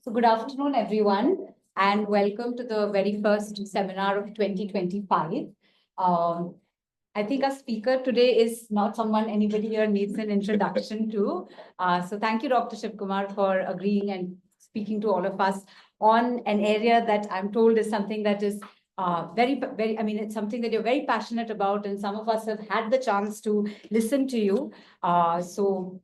So good afternoon, everyone, and welcome to the very first seminar of 2025. I think our speaker today is not someone anybody here needs an introduction to. So thank you, Dr. Shiv Kumar, for agreeing and speaking to all of us on an area that I'm told is something that is it's something that you're very passionate about, and some of us have had the chance to listen to you. So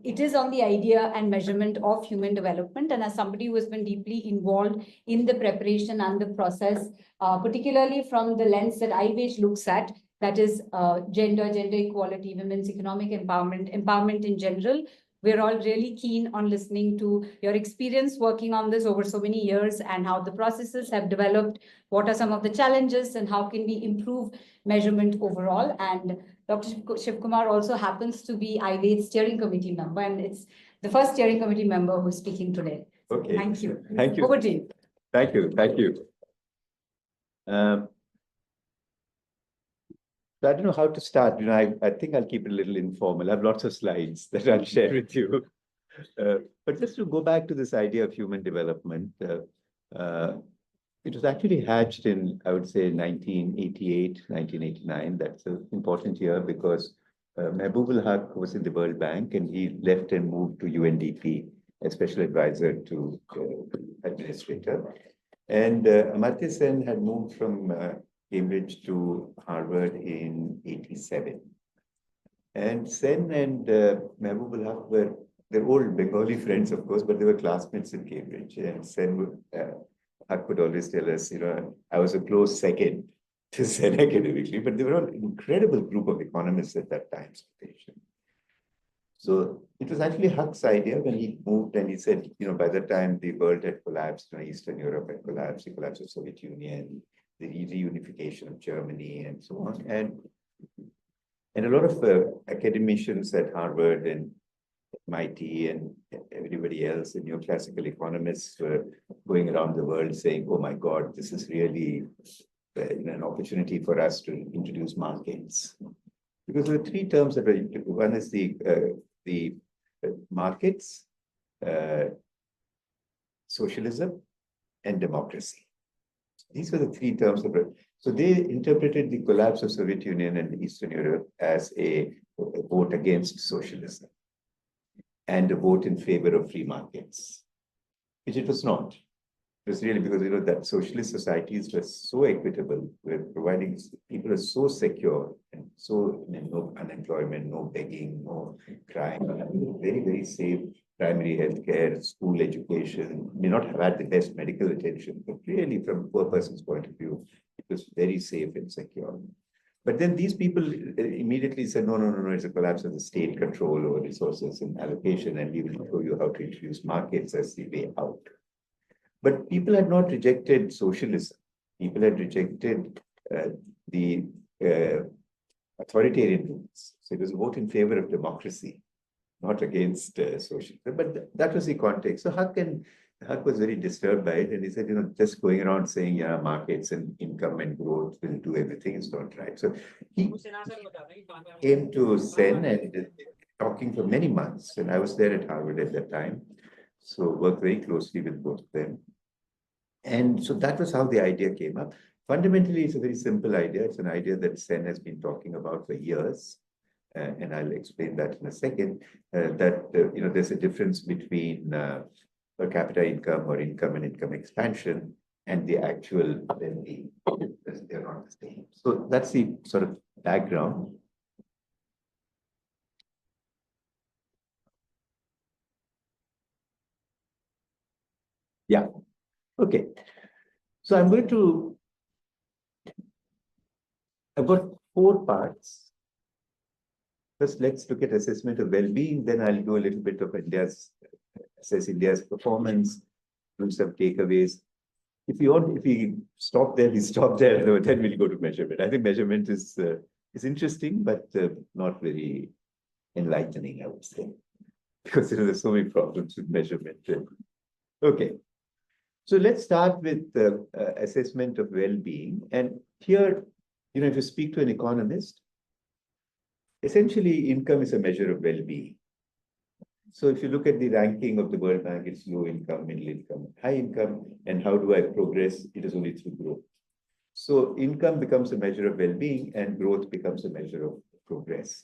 it is on the idea and measurement of human development. And as somebody who has been deeply involved in the preparation and the process, particularly from the lens that IWWAGE looks at, that is gender equality, women's economic empowerment in general, we're all really keen on listening to your experience working on this over so many years and how the processes have developed, what are some of the challenges, and how can we improve measurement overall. And Dr. Shiv Kumar also happens to be IWWAGE steering committee member, and it's the first steering committee member who's speaking today. Okay. Thank you. Thank you. Over to you. Thank you. Thank you. So I don't know how to start. I think I'll keep it a little informal. I have lots of slides that I'll share with you. But just to go back to this idea of human development, it was actually hatched in, I would say, 1988, 1989. That's an important year because Mehboob Haq was in the World Bank and he left and moved to UNDP, a special advisor to administrator. And Amartya Sen had moved from Cambridge to Harvard in 87. And Sen and Mehboob Haq were, they're old Bengali friends, of course, but they were classmates in Cambridge. And Sen would, Haq would always tell us, I was a close second to Sen academically, but they were an incredible group of economists at that time. So it was actually Huck's idea when he moved and he said, by the time the world had collapsed, Eastern Europe had collapsed, the collapse of the Soviet Union, the reunification of Germany and so on. And a lot of academicians at Harvard and MIT and everybody else, the neoclassical economists were going around the world saying, oh my God, this is really an opportunity for us to introduce markets. Because there are three terms that are, one is the markets, socialism, and democracy. These were the three terms of it. So they interpreted the collapse of Soviet Union and Eastern Europe as a vote against socialism and a vote in favor of free markets, which it was not. It was really because, that socialist societies were so equitable, were providing, people are so secure and so, no unemployment, no begging, no crime, very, very safe primary healthcare, school education, may not have had the best medical attention, but really from a poor person's point of view, it was very safe and secure. But then these people immediately said, no, it's a collapse of the state control over resources and allocation, and we will show you how to introduce markets as the way out. But people had not rejected socialism. People had rejected the authoritarian rules. So it was a vote in favor of democracy, not against socialism. But that was the context. So Huck was very disturbed by it. And he said, just going around saying, markets and income and growth will do everything is not right. So he came to Sen and talking for many months. And I was there at Harvard at that time. So worked very closely with both of them. And so that was how the idea came up. Fundamentally, it's a very simple idea. It's an idea that Sen has been talking about for years. And I'll explain that in a second, there's a difference between per capita income or income and income expansion and the actual well-being. They're not the same. So that's the sort of background. Yeah. Okay. So I've got 4 parts. First, let's look at assessment of well-being. Then I'll do a little bit of assess India's performance, do some takeaways. If we stop there, we stop there. Then we'll go to measurement. I think measurement is interesting, but not very enlightening, I would say, because there's so many problems with measurement. Okay. So let's start with the assessment of well-being. And here, if you speak to an economist, essentially income is a measure of well-being. So if you look at the ranking of the World Bank, it's low income, middle income, high income, and how do I progress? It is only through growth. So income becomes a measure of well-being and growth becomes a measure of progress.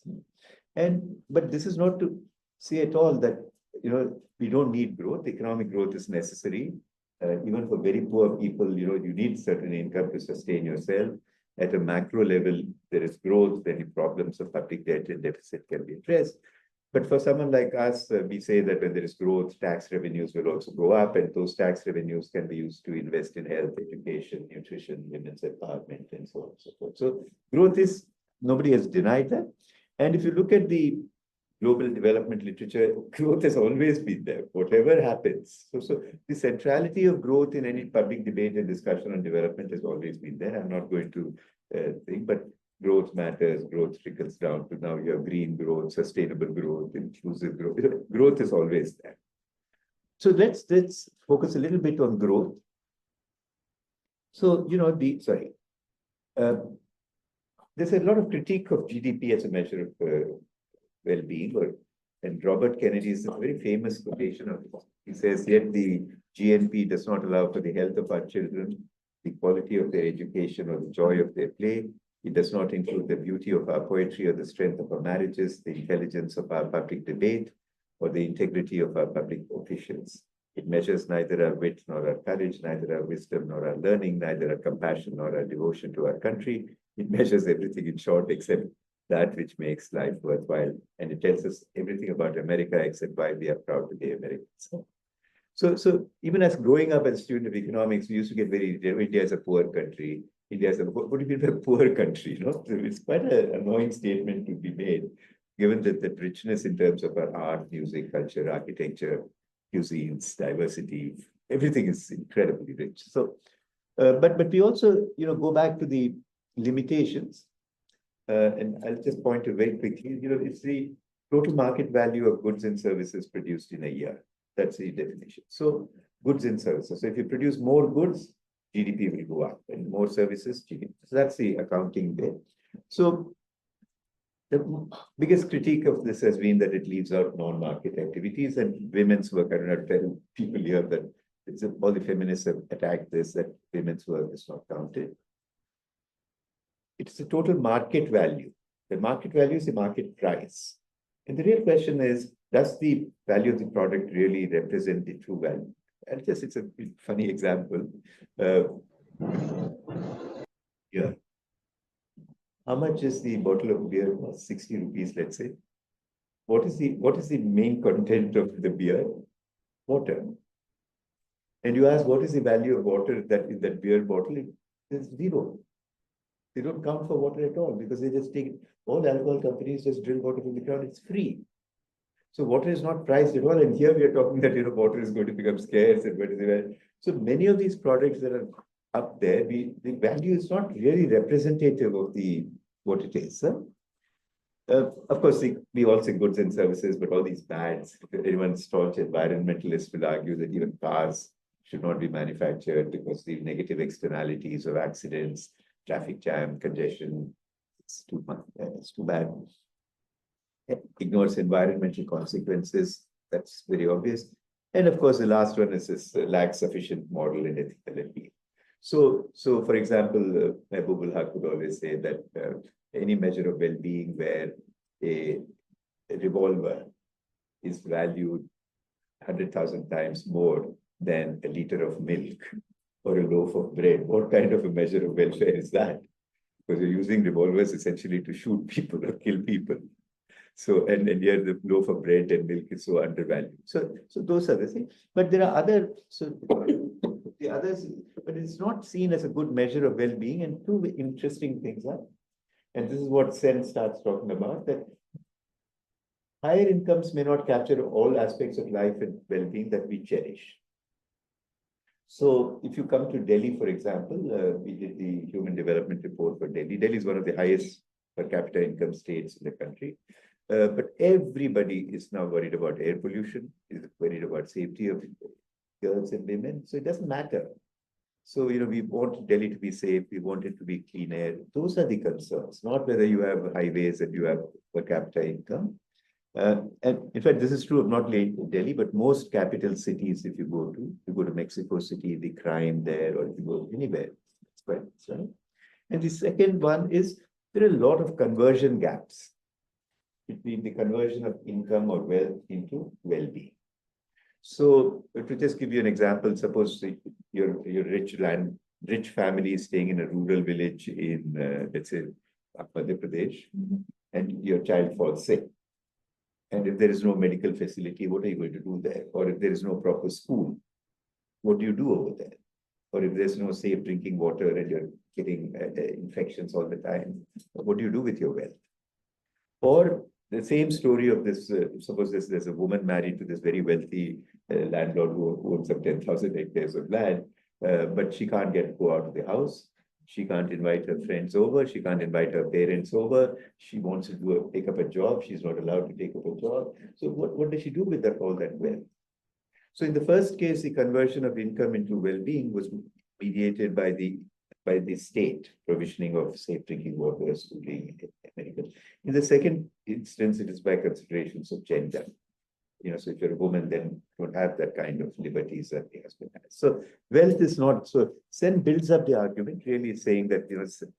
But this is not to say at all that, we don't need growth. Economic growth is necessary. Even for very poor people, you need certain income to sustain yourself. At a macro level, there is growth, then the problems of public debt and deficit can be addressed. But for someone like us, we say that when there is growth, tax revenues will also go up, and those tax revenues can be used to invest in health, education, nutrition, women's empowerment, and so on and so forth. So growth is, nobody has denied that. And if you look at the global development literature, growth has always been there, whatever happens. So the centrality of growth in any public debate and discussion on development has always been there. I'm not going to think, but growth matters, growth trickles down to now you have green growth, sustainable growth, inclusive growth. Growth is always there. So let's focus a little bit on growth. So, there's a lot of critique of GDP as a measure of well-being, and Robert Kennedy is a very famous quotation of it. He says, yet the GNP does not allow for the health of our children, the quality of their education, or the joy of their play. It does not include the beauty of our poetry or the strength of our marriages, the intelligence of our public debate, or the integrity of our public officials. It measures neither our wit nor our courage, neither our wisdom nor our learning, neither our compassion nor our devotion to our country. It measures everything in short except that which makes life worthwhile. And it tells us everything about America except why we are proud to be Americans. So even as growing up as a student of economics, we used to get India is a poor country. India is what do you mean by poor country? It's quite an annoying statement to be made, given that the richness in terms of our art, music, culture, architecture, cuisines, diversity, everything is incredibly rich. So, but we also, go back to the limitations. And I'll just point to very quickly, it's the total market value of goods and services produced in a year. That's the definition. So goods and services. So if you produce more goods, GDP will go up, and more services, GDP. So that's the accounting there. So the biggest critique of this has been that it leaves out non-market activities and women's work. I don't know, tell people here that all the feminists have attacked this, that women's work is not counted. It's the total market value. The market value is the market price. And the real question is, does the value of the product really represent the true value? And it's a funny example. Yeah. How much is the bottle of beer? 60 rupees, let's say. What is the main content of the beer? Water. And you ask, what is the value of water that in that beer bottle? It's zero. They don't count for water at all because they just take all alcohol companies just drill water from the ground. It's free. So water is not priced at all. And here we are talking that water is going to become scarce and so many of these products that are up there, the value is not really representative of what it is. Huh? Of course, we all say goods and services, but all these bads. Anyone staunch environmentalist will argue that even cars should not be manufactured because the negative externalities of accidents, traffic jam, congestion, it's too bad. It ignores environmental consequences. That's very obvious. And of course, the last one is this lack sufficient moral and ethical appeal. So for example, Mahbub Haq would always say that any measure of well-being where a revolver is valued 100,000 times more than a liter of milk or a loaf of bread, what kind of a measure of welfare is that? Because you're using revolvers essentially to shoot people or kill people. So, and here the loaf of bread and milk is so undervalued. So those are the things. But there are the others, but it's not seen as a good measure of well-being. And two interesting things are, and this is what Sen starts talking about, that higher incomes may not capture all aspects of life and well-being that we cherish. So if you come to Delhi, for example, we did the Human Development Report for Delhi. Delhi is one of the highest per capita income states in the country. But everybody is now worried about air pollution, is worried about safety of girls and women. So it doesn't matter. So, we want Delhi to be safe. We want it to be clean air. Those are the concerns, not whether you have highways and you have per capita income. And in fact, this is true of not only Delhi, but most capital cities, if you go to Mexico City, the crime there, or if you go anywhere, it's quite, right? And the second one is there are a lot of conversion gaps between the conversion of income or wealth into well-being. So to just give you an example, suppose you're rich family staying in a rural village in, let's say, Madhya Pradesh, and your child falls sick. And if there is no medical facility, what are you going to do there? Or if there is no proper school, what do you do over there? Or if there's no safe drinking water and you're getting infections all the time, what do you do with your wealth? Or the same story of this, suppose there's a woman married to this very wealthy landlord who owns up 10,000 hectares of land, but she can't go out of the house. She can't invite her friends over. She can't invite her parents over. She wants to take up a job. She's not allowed to take up a job. So what does she do with all that wealth? So in the first case, the conversion of income into well-being was mediated by the state, provisioning of safe drinking water, schooling, medical. In the second instance, it is by considerations of gender. So if you're a woman, then you don't have that kind of liberties that the husband has. So wealth is not, so Sen builds up the argument, really saying that,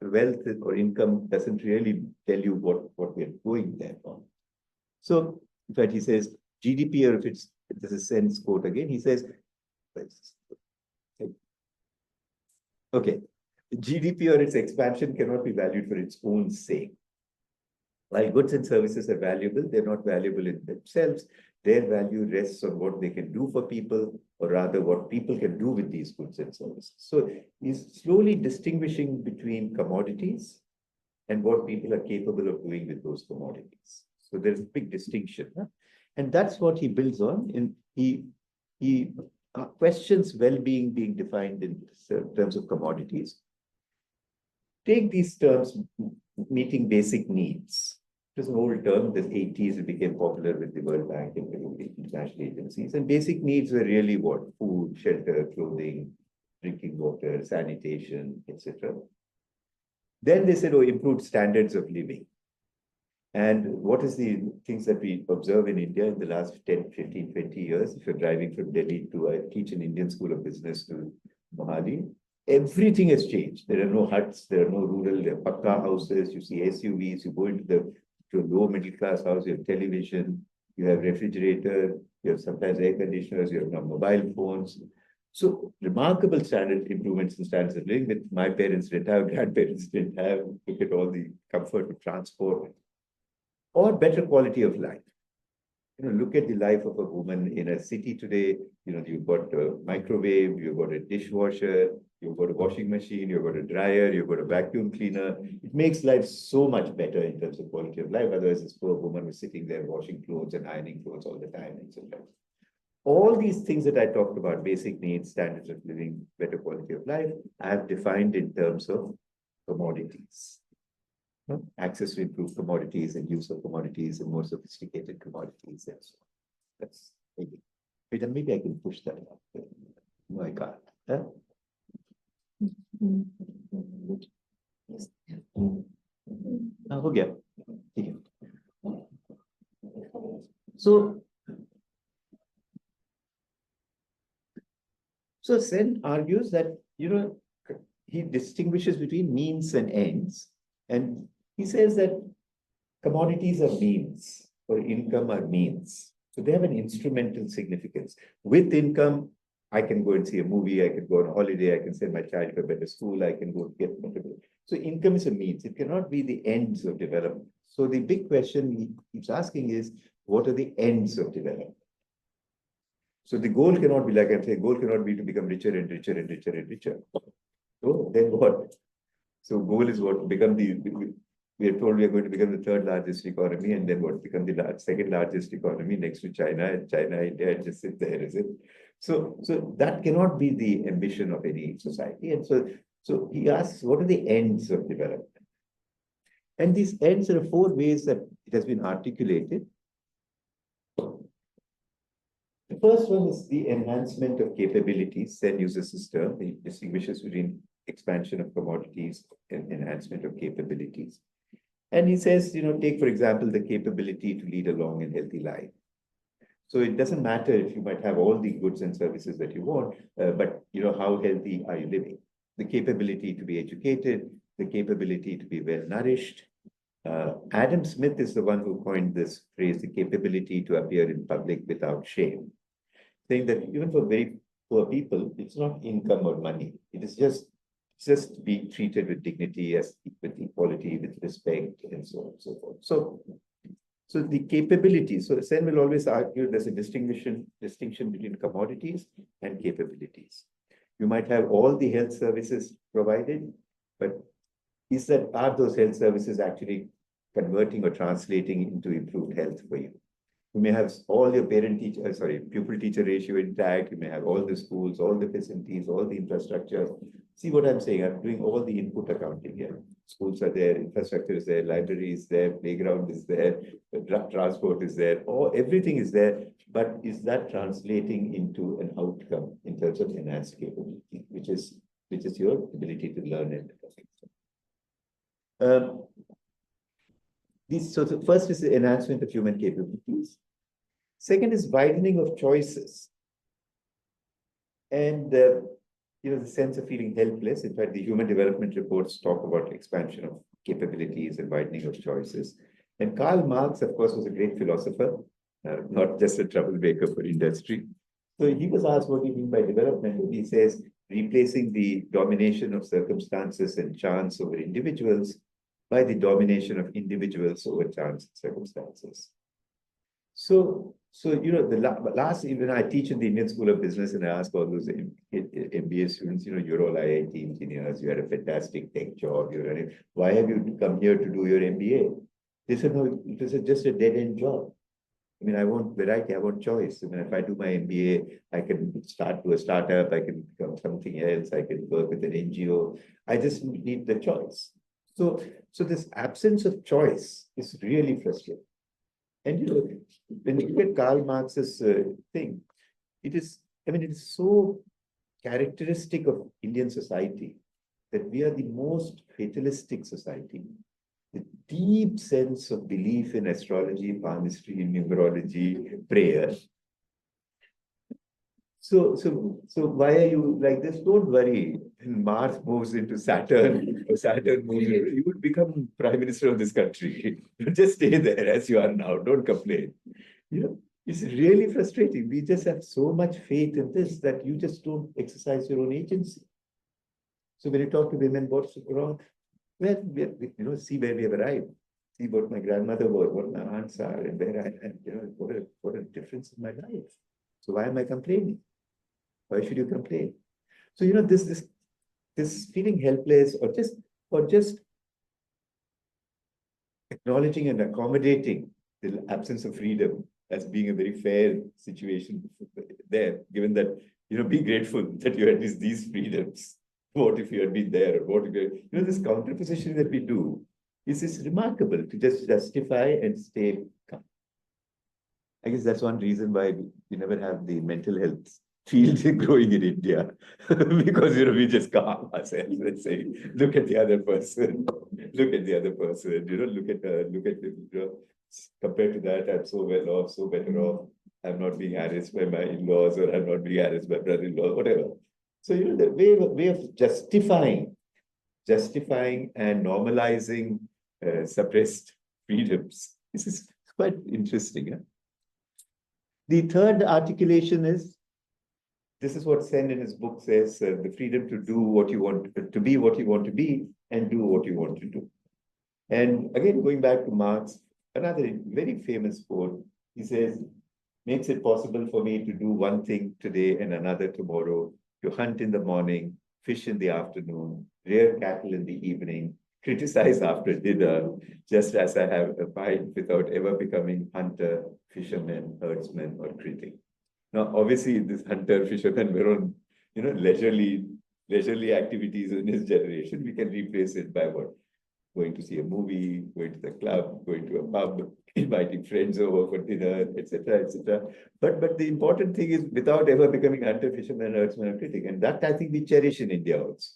wealth or income doesn't really tell you what we're doing there on. So, in fact, he says GDP, or if this is Sen's quote again, he says, okay, GDP or its expansion cannot be valued for its own sake. While goods and services are valuable, they're not valuable in themselves. Their value rests on what they can do for people, or rather what people can do with these goods and services. So he's slowly distinguishing between commodities and what people are capable of doing with those commodities. So there's a big distinction. Huh? And that's what he builds on. And he questions well-being being defined in terms of commodities. Take these terms, meeting basic needs. It was an old term. In the 80s, it became popular with the World Bank and international agencies. And basic needs were really what? Food, shelter, clothing, drinking water, sanitation, etc. Then they said, improved standards of living. And what is the things that we observe in India in the last 10, 15, 20 years? If you're driving from Delhi to, I teach an Indian School of Business to Mohali, everything has changed. There are no huts, there are no rural, there are pakka houses, you see SUVs, you go into to a low middle class house, you have television, you have refrigerator, you have sometimes air conditioners, you have now mobile phones. So remarkable standard improvements in standards of living that my parents didn't have, grandparents didn't have. Look at all the comfort of transport or better quality of life. Look at the life of a woman in a city today. You've got a microwave, you've got a dishwasher, you've got a washing machine, you've got a dryer, you've got a vacuum cleaner. It makes life so much better in terms of quality of life. Otherwise, this poor woman was sitting there washing clothes and ironing clothes all the time, etc. All these things that I talked about, basic needs, standards of living, better quality of life, I have defined in terms of commodities. Access to improved commodities and use of commodities and more sophisticated commodities and so on. That's maybe I can push that up. No, I can't. Huh? हो गया ठीक है. So Sen argues that he distinguishes between means and ends, and he says that commodities are means or income are means. So they have an instrumental significance. With income, I can go and see a movie, I can go on a holiday, I can send my child to a better school, I can go get better. So income is a means. It cannot be the ends of development. So the big question he keeps asking is, what are the ends of development? So the goal cannot be, like I'm saying, goal cannot be to become richer and richer and richer and richer. So then what? So goal is what? Become we are told we are going to become the third largest economy, and then what? Become the second largest economy next to China, and China, India, just sit there, is it? So that cannot be the ambition of any society. And so he asks, what are the ends of development? And these ends are 4 ways that it has been articulated. The first one is the enhancement of capabilities. Sen uses this term. He distinguishes between expansion of commodities and enhancement of capabilities. And he says, take, for example, the capability to lead a long and healthy life. So it doesn't matter if you might have all the goods and services that you want, but how healthy are you living? The capability to be educated, the capability to be well nourished. Adam Smith is the one who coined this phrase, the capability to appear in public without shame, saying that even for very poor people, it's not income or money. It is just be treated with dignity, with equality, with respect, and so on and so forth. So the capability, so Sen will always argue there's a distinction between commodities and capabilities. You might have all the health services provided, but are those health services actually converting or translating into improved health for you? You may have all your pupil-teacher ratio intact. You may have all the schools, all the facilities, all the infrastructure. See what I'm saying? I'm doing all the input accounting here. Schools are there, infrastructure is there, library is there, playground is there, transport is there, everything is there. But is that translating into an outcome in terms of enhanced capability, which is your ability to learn and so the first is the enhancement of human capabilities. Second is widening of choices. And, the sense of feeling helpless. In fact, the human development reports talk about expansion of capabilities and widening of choices. And Karl Marx, of course, was a great philosopher, not just a troublemaker for industry. So he was asked what do you mean by development? And he says, replacing the domination of circumstances and chance over individuals by the domination of individuals over chance and circumstances. So the last, even I teach in the Indian School of Business, and I ask all those MBA students, you're all IIT engineers, you had a fantastic tech job, why have you come here to do your MBA? They said, no, it was just a dead-end job. I mean, I want variety, I want choice. I mean, if I do my MBA, I can start to a startup, I can become something else, I can work with an NGO. I just need the choice. So this absence of choice is really frustrating. And when you look at Karl Marx's thing, it is so characteristic of Indian society that we are the most fatalistic society. The deep sense of belief in astrology, palmistry, numerology, prayer. So why are you like this? Don't worry. When Mars moves into Saturn, or Saturn moves, you would become Prime Minister of this country. Just stay there as you are now. Don't complain. It's really frustrating. We just have so much faith in this that you just don't exercise your own agency. So when you talk to women, what's wrong? Well, see where we have arrived. See what my grandmother was, what my aunts are, and where I am. What a difference in my life. So why am I complaining? Why should you complain? So this feeling helpless, or just acknowledging and accommodating the absence of freedom as being a very fair situation there, given that be grateful that you had these freedoms. What if you had been there, or what if this counterposition that we do is remarkable to just justify and stay calm. I guess that's one reason why we never have the mental health field growing in India, because we just calm ourselves and say, look at the other person, look at the other person, look at compared to that, I'm so well off, so better off. I'm not being harassed by my in-laws, or I'm not being harassed by brother-in-law, whatever. So the way of justifying and normalizing suppressed freedoms. This is quite interesting. Huh? The third articulation is, this is what Sen in his book says, the freedom to do what you want, to be what you want to be, and do what you want to do. And again, going back to Marx, another very famous quote, he says, makes it possible for me to do one thing today and another tomorrow, to hunt in the morning, fish in the afternoon, rear cattle in the evening, criticize after dinner, just as I have a mind without ever becoming hunter, fisherman, herdsman, or critic. Now, obviously, this hunter, fisherman were on, leisurely activities in his generation. We can replace it by what? Going to see a movie, going to the club, going to a pub, inviting friends over for dinner, etc., etc. But the important thing is without ever becoming hunter, fisherman, herdsman, or critic. And that I think we cherish in India also.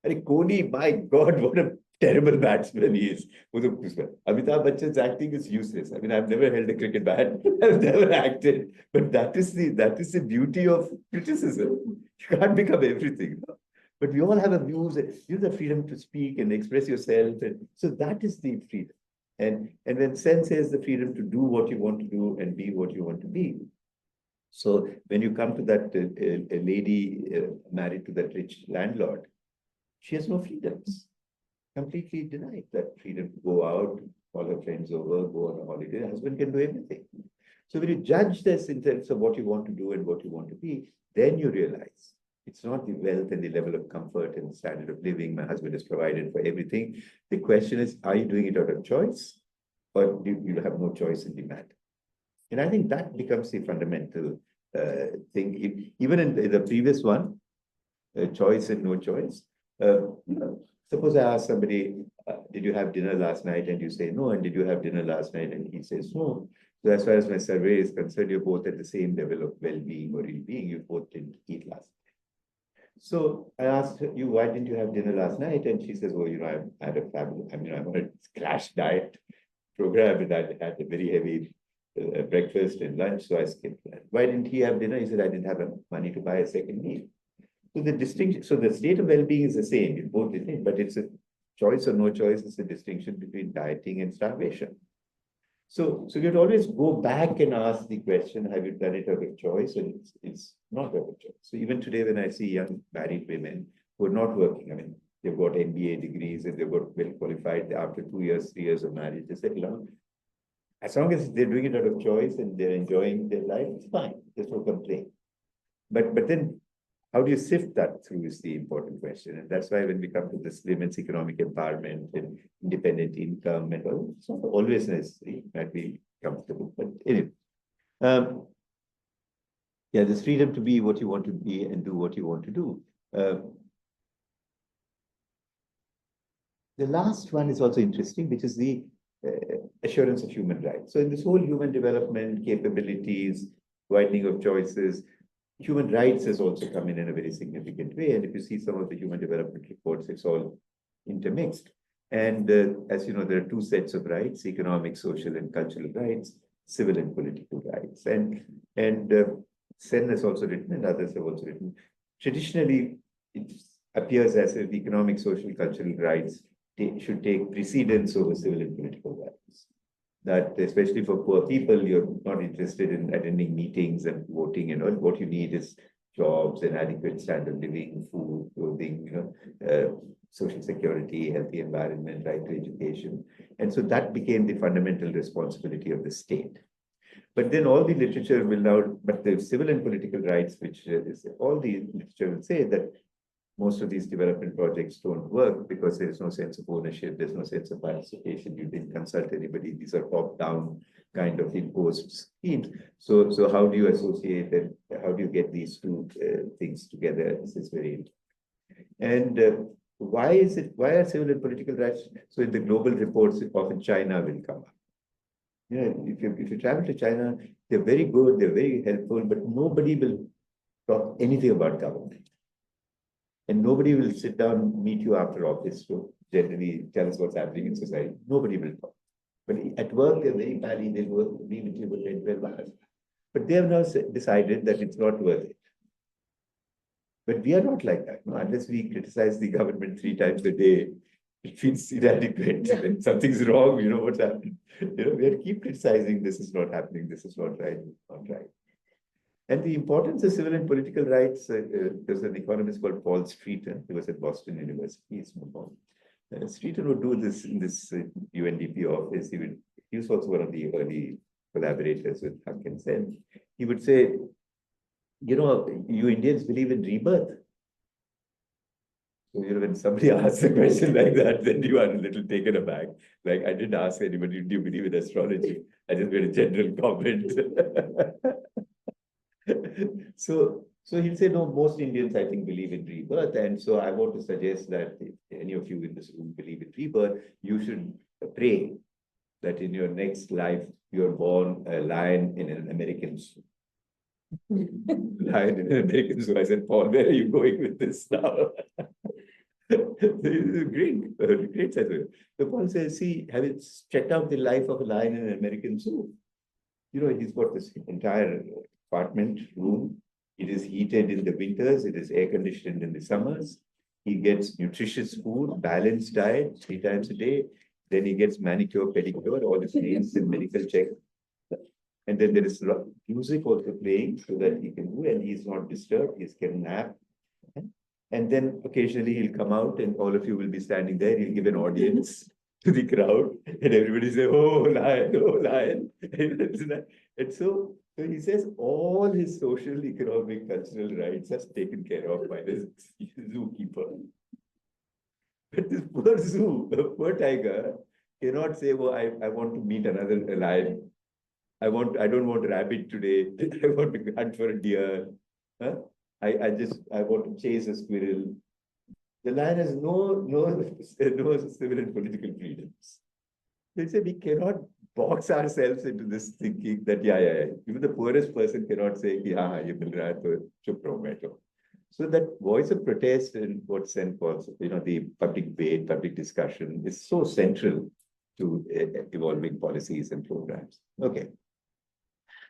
Kohli, my God, terrible batsman he is. Amitabh Bachchan's acting is useless. I mean, I've never held a cricket bat. I've never acted. But that is the beauty of criticism. You can't become everything. But we all have a views. You have the freedom to speak and express yourself. And so that is the freedom. And when Sen says the freedom to do what you want to do and be what you want to be. So when you come to that a lady married to that rich landlord, she has no freedoms. Completely denied that freedom to go out, call her friends over, go on a holiday. The husband can do everything. So when you judge this in terms of what you want to do and what you want to be, then you realize it's not the wealth and the level of comfort and the standard of living. My husband is provided for everything. The question is, are you doing it out of choice, or do you have no choice in the matter? And I think that becomes the fundamental thing. Even in the previous one, choice and no choice. Suppose I ask somebody, did you have dinner last night? And you say no. And did you have dinner last night? And he says no. So as far as my survey is concerned, you're both at the same level of well-being or ill-being. You both didn't eat last night. So I asked you, why didn't you have dinner last night? And she says, oh, I had a family. I mean, I'm on a crash diet program, and I had a very heavy breakfast and lunch, so I skipped that. Why didn't he have dinner? He said, I didn't have money to buy a second meal. So the distinction, so the state of well-being is the same in both the things, but it's a choice or no choice. It's a distinction between dieting and starvation. So you have to always go back and ask the question, have you done it out of choice? And it's not out of choice. So even today, when I see young married women who are not working, I mean, they've got MBA degrees and they've got well qualified after 2 years, 3 years of marriage, they settle down. As long as they're doing it out of choice and they're enjoying their life, it's fine. There's no complaint. But then how do you sift that through is the important question. And that's why when we come to this women's economic empowerment and independent income and all, it's not always necessary. It might be comfortable. But anyway, yeah, there's freedom to be what you want to be and do what you want to do. The last one is also interesting, which is the assurance of human rights. So in this whole human development, capabilities, widening of choices, human rights has also come in a very significant way. And if you see some of the human development reports, it's all intermixed. And as you know, there are two sets of rights: economic, social, and cultural rights, civil and political rights. And Sen has also written, and others have also written, traditionally, it appears as if economic, social, cultural rights should take precedence over civil and political rights. That especially for poor people, you're not interested in attending meetings and voting and all. What you need is jobs and adequate standard of living, food, clothing, social security, healthy environment, right to education. And so that became the fundamental responsibility of the state. But then all the literature will now, but the civil and political rights, which is all the literature will say that most of these development projects don't work because there's no sense of ownership, there's no sense of participation, you didn't consult anybody, these are top-down kind of imposed schemes. So how do you associate and how do you get these two things together? This is very important. And why are civil and political rights? So in the global reports, often China will come up. You know, if you travel to China, they're very good, they're very helpful, but nobody will talk anything about government. And nobody will sit down, meet you after office to generally tell us what's happening in society. Nobody will talk. But at work, they're very pally, they'll work, be with you for 10, 12 hours. But they have now decided that it's not worth it. But we are not like that. No? Unless we criticize the government 3 times a day, it feels inadequate. When something's wrong, you know what's happening. You know, we have to keep criticizing, this is not happening, this is not right, not right. And the importance of civil and political rights, there's an economist called Paul Streeton, he was at Boston University, he's moved on. Streeton would do this in this UNDP office. He was also one of the early collaborators with Huck and Sen. He would say, you know, you Indians believe in rebirth. So, you know, when somebody asks a question like that, then you are a little taken aback. Like, I didn't ask anybody, do you believe in astrology? I just made a general comment. So he'll say, no, most Indians, I think, believe in rebirth. And so I want to suggest that if any of you in this room believe in rebirth, you should pray that in your next life, you're born a lion in an American zoo. Lion in an American zoo. I said, Paul, where are you going with this now? Great sense. The Paul says, see, have you checked out the life of a lion in an American zoo? You know, he's got this entire apartment room. It is heated in the winters. It is air conditioned in the summers. He gets nutritious food, balanced diet 3 times a day. Then he gets manicure, pedicure, all his nails and medical check. And then there is music also playing so that he can do, and he's not disturbed. He can nap. And then occasionally he'll come out and all of you will be standing there. He'll give an audience to the crowd and everybody say, oh, lion, oh, lion. And so he says all his social, economic, cultural rights are taken care of by the zookeeper. But this poor zoo, poor tiger, cannot say, oh, I want to meet another lion. I don't want a rabbit today. I want to hunt for a deer. Huh? I want to chase a squirrel. The lion has no civil and political freedoms. They say we cannot box ourselves into this thinking that yeah. Even the poorest person cannot say, yeah, you will write to chup raho. So that voice of protest in what sense calls, the public debate, public discussion is so central to evolving policies and programs. Okay.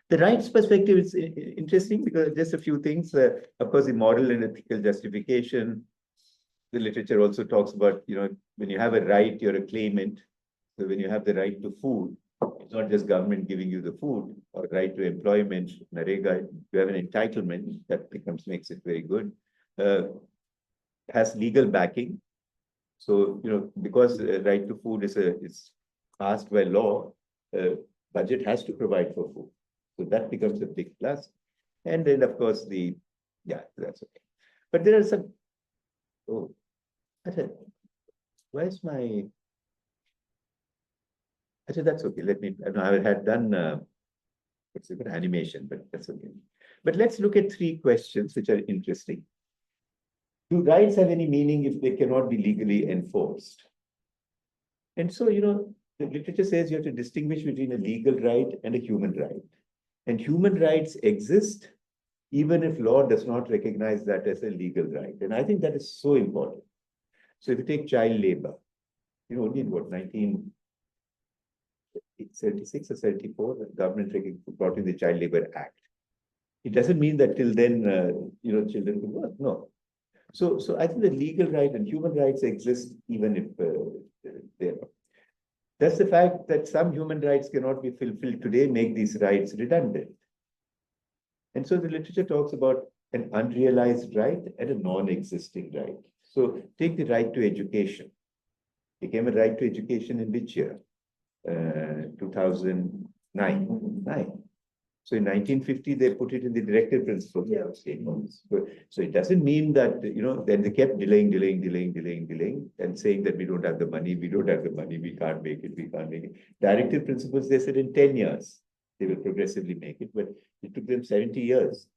The rights perspective is interesting because just a few things. Of course, the moral and ethical justification. The literature also talks about, when you have a right, you're a claimant. So when you have the right to food, it's not just government giving you the food or right to employment, Narega, you have an entitlement that makes it very good. Has legal backing. So, because right to food is asked by law, budget has to provide for food. So that becomes a big plus. And then, of course, that's okay. But there are some, where's my, that's okay. I had done, what's it called, animation, but that's okay. But let's look at 3 questions which are interesting. Do rights have any meaning if they cannot be legally enforced? And so, the literature says you have to distinguish between a legal right and a human right. And human rights exist even if law does not recognize that as a legal right. And I think that is so important. So if you take child labor, only in what, 1976 or 74, the government brought in the Child Labor Act. It doesn't mean that till then, children will work. No. So I think the legal right and human rights exist even if they're not. Does the fact that some human rights cannot be fulfilled today make these rights redundant? And so the literature talks about an unrealized right and a non-existing right. So take the right to education. It became a right to education in which year? 2009. So in 1950, they put it in the directive principles of state governments. So it doesnn't mean that, then they kept delaying, and saying that we don't have the money, we can't make it. Directive principles, they said in 10 years, they will progressively make it, but it took them 70 years.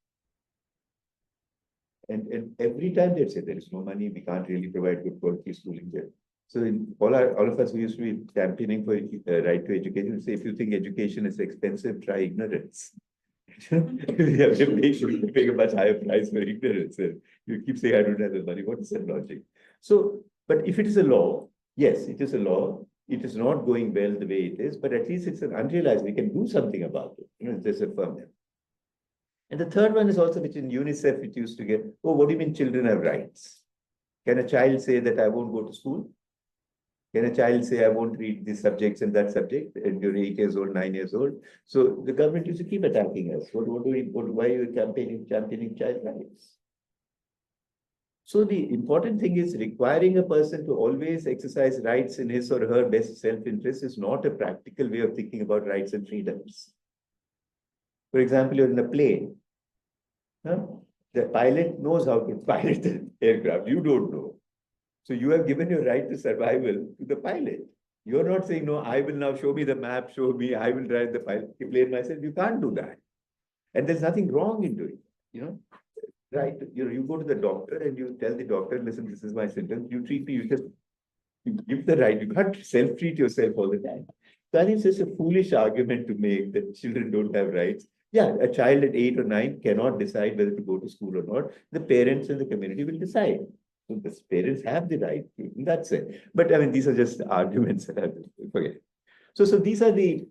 And every time they'd say there is no money, we can't really provide good quality schooling there. So all of us who used to be campaigning for right to education, say if you think education is expensive, try ignorance. You're paying a much higher price for ignorance. And you keep saying, I don't have the money. What is that logic? So, but if it is a law, yes, it is a law. It is not going well the way it is, but at least it's an unrealized. We can do something about it. There's a firm there. And the third one is also which in UNICEF, it used to get, what do you mean children have rights? Can a child say that I won't go to school? Can a child say, I won't read these subjects and that subject, and you're 8 years old, 9 years old? So the government used to keep attacking us. Why are you championing child rights? So the important thing is requiring a person to always exercise rights in his or her best self-interest is not a practical way of thinking about rights and freedoms. For example, you're in a plane. The pilot knows how to pilot the aircraft. You don't know. So you have given your right to survival to the pilot. You're not saying, no, I will now show me the map, I will drive the plane myself. You can't do that. And there's nothing wrong in doing it, right? You go to the doctor and you tell the doctor, listen, this is my symptoms. You treat me, you give the right. You can't self-treat yourself all the time. So I think it's just a foolish argument to make that children don't have rights. Yeah, a child at 8 or 9 cannot decide whether to go to school or not. The parents and the community will decide. So the parents have the right to, that's it. But I mean, these are just arguments that I forget. So these are the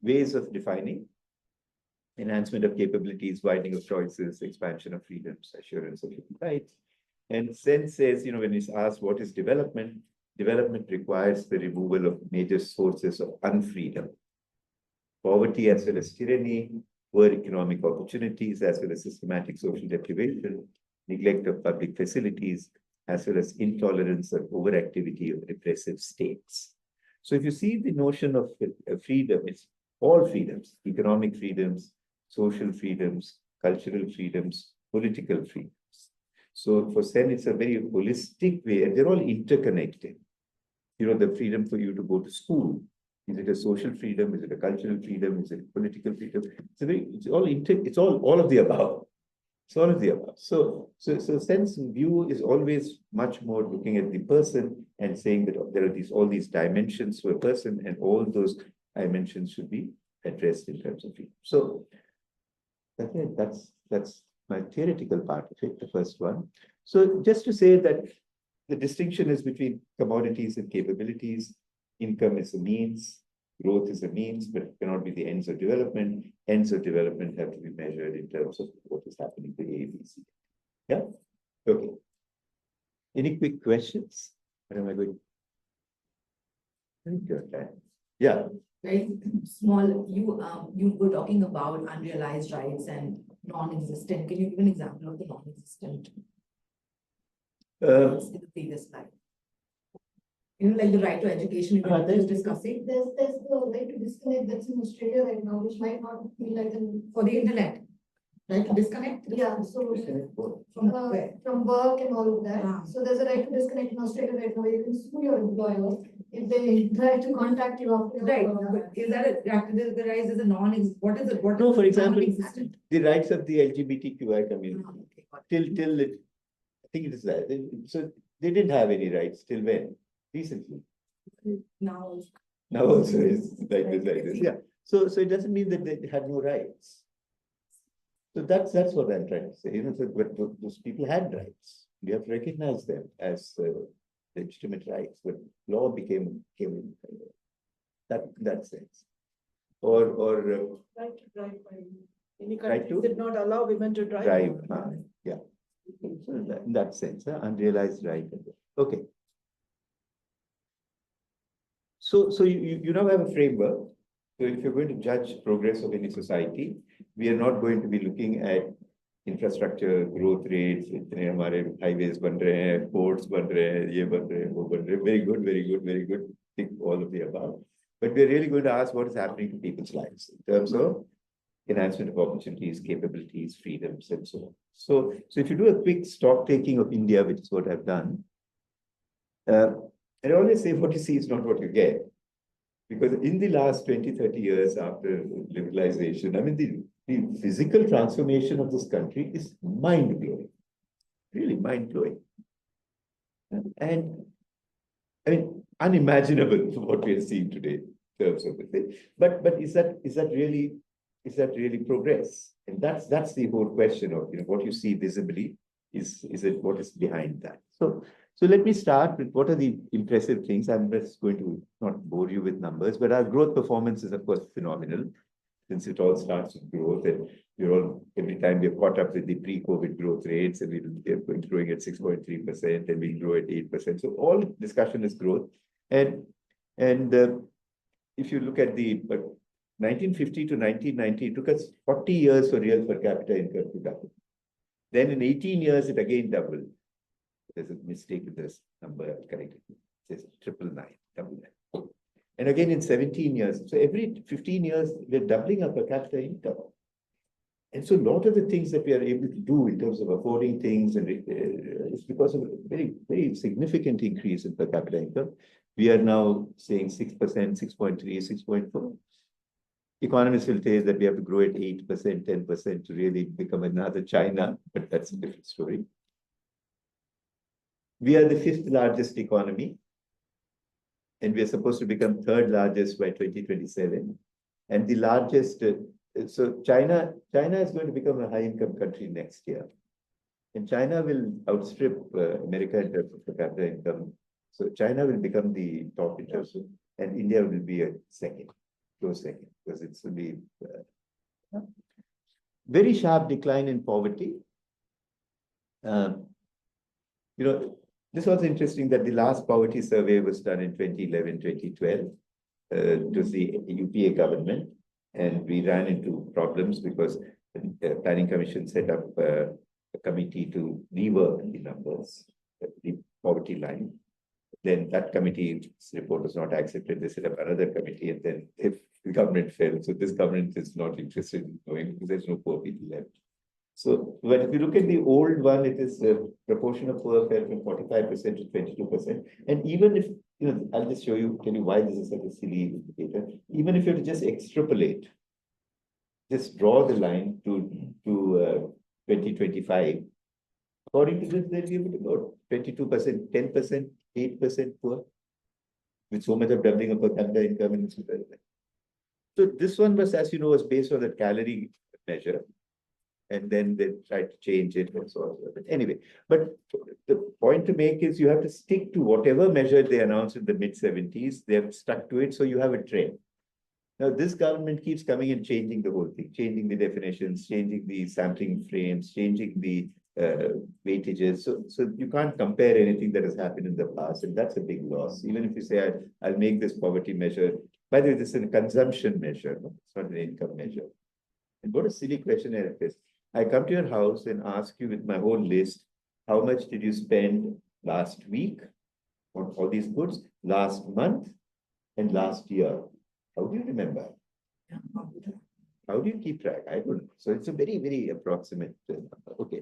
ways of defining enhancement of capabilities, widening of choices, expansion of freedoms, assurance of human rights. And Sen says, when he's asked what is development, development requires the removal of major sources of unfreedom, poverty as well as tyranny, poor economic opportunities as well as systematic social deprivation, neglect of public facilities, as well as intolerance or overactivity of repressive states. So if you see the notion of freedom, it's all freedoms, economic freedoms, social freedoms, cultural freedoms, political freedoms. So for Sen, it's a very holistic way, and they're all interconnected. The freedom for you to go to school. Is it a social freedom? Is it a cultural freedom? Is it a political freedom? It's all of the above. It's all of the above. So Sen's view is always much more looking at the person and saying that there are all these dimensions to a person, and all those dimensions should be addressed in terms of freedom. So that's my theoretical part of it, the first one. So just to say that the distinction is between commodities and capabilities. Income is a means, growth is a means, but it cannot be the ends of development. Ends of development have to be measured in terms of what is happening to A, B, C. Yeah? Okay. Any quick questions? What am I going? Yeah. Very small, you were talking about unrealized rights and non-existent. Can you give an example of the non-existent in the previous slide? Like the right to education we were just discussing. There's the right to disconnect that's in Australia right now, which might not feel like for the internet. Right to disconnect? Yeah, so From where? from work and all of that. Ah. So there's a right to disconnect in Australia right now. You can sue your employer if they try to contact you after. Right, but is that categorized as a what is it? What No, is for example, non-existent? the rights of the LGBTQI community. Ah, okay, got it. Till it, I think it is that. So they didn't have any rights till when? Recently. Now. Now also is like this. Yeah. So it doesn't mean that they had no rights. So that's what I'm trying to say. But those people had rights. We have to recognize them as legitimate rights. But law came in that sense. Or Right to drive by any Right country to did not allow women to drive. yeah. So in that sense, unrealized right. Okay. So you now have a framework. So if you're going to judge progress of any society, we are not going to be looking at infrastructure, growth rates, highways, ports, very good, very good. Think all of the above. But we're really going to ask what is happening to people's lives in terms of enhancement of opportunities, capabilities, freedoms, and so on. So if you do a quick stock taking of India, which is what I've done, I always say what you see is not what you get. Because in the last 20, 30 years after liberalization, I mean, the physical transformation of this country is mind-blowing, really mind-blowing. And I mean, unimaginable for what we are seeing today in terms of it. But is that really progress? And that's the whole question of what you see visibly is it what is behind that. So let me start with what are the impressive things. I'm just going to not bore you with numbers, but our growth performance is of course phenomenal, since it all starts with growth, and every time we're caught up with the pre-COVID growth rates, and we're growing at 6.3%, and we grow at 8%. So all discussion is growth. And if you look at the 1950 to 1990, it took us 40 years for real per capita income to double. Then in 18 years, it again doubled. There's a mistake in this number, I'll correct it. It says 999. And again in 17 years. So every 15 years, we're doubling our per capita income. And so a lot of the things that we are able to do in terms of affording things, and it's because of a very, very significant increase in per capita income. We are now saying 6%, 6.3, 6.4. Economists will say that we have to grow at 8%, 10% to really become another China, but that's a different story. We are the 5th largest economy, and we are supposed to become 3rd largest by 2027. And the largest, so China is going to become a high-income country next year. And China will outstrip America in terms of per capita income. So China will become the top in terms of, and India will be a second, close second, because it's will be very sharp decline in poverty. You know, this was interesting that the last poverty survey was done in 2011, 2012. It was the UPA government, and we ran into problems because the Planning Commission set up a committee to rework the numbers, the poverty line. Then that committee's report was not accepted. They set up another committee, and then if the government failed, so this government is not interested in knowing because there's no poor people left. So when if you look at the old one, it is the proportion of poor fell from 45% to 22%. And even if, I'll just tell you why this is such a silly indicator. Even if you were to just extrapolate, just draw the line to 2025, according to this, they'll be able to go 22%, 10%, 8% poor, with so much of doubling of per capita income in society. So this one was, as you know, was based on the calorie measure. And then they try to change it and so on. But anyway, but the point to make is you have to stick to whatever measure they announced in the mid-70s. They have stuck to it, so you have a trend. Now, this government keeps coming and changing the whole thing, changing the definitions, changing the sampling frames, changing the weightages. So you can't compare anything that has happened in the past, and that's a big loss. Even if you say, I'll make this poverty measure, by the way, this is a consumption measure, no? It's not an income measure. And what a silly question it is. I come to your house and ask you with my whole list, how much did you spend last week on all these goods, last month, and last year? How do you remember? How do you keep track? I don't know. So it's a very, very approximate number. Okay.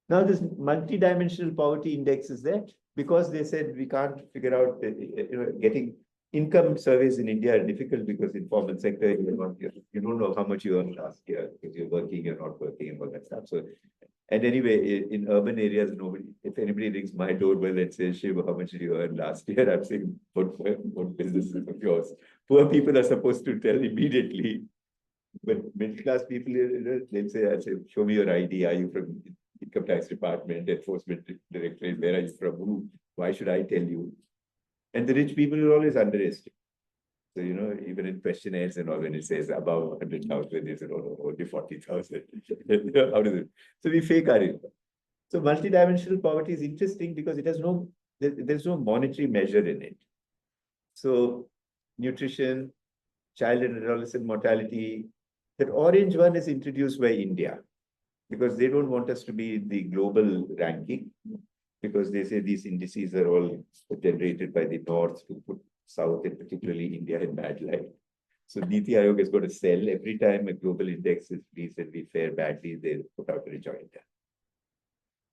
Now this multi-dimensional poverty index is that because they said we can't figure out, getting income surveys in India are difficult because informal sector, you don't know how much you earned last year because you're working, you're not working, and all that stuff. So, and anyway, in urban areas, nobody, if anybody rings my doorbell and says, Shiv, how much did you earn last year? I'm saying, what business is of yours? Poor people are supposed to tell immediately. But middle class people, they'll say, I say, show me your ID. Are you from Income Tax Department, Enforcement Directorate? Where are you from? Who? Why should I tell you? And the rich people are always underestimated. So, even in questionnaires and all, when it says above 100,000, they say, oh, only 40,000. How does it? So we fake our income. So multidimensional poverty is interesting because it has there's no monetary measure in it. So nutrition, child and adolescent mortality, that orange one is introduced by India because they don't want us to be the global ranking. Because they say these indices are all generated by the North to put South, and particularly India, in bad light. So Niti Aayog is going to sell every time a global index is released and we fare badly, they put out a rejoinder.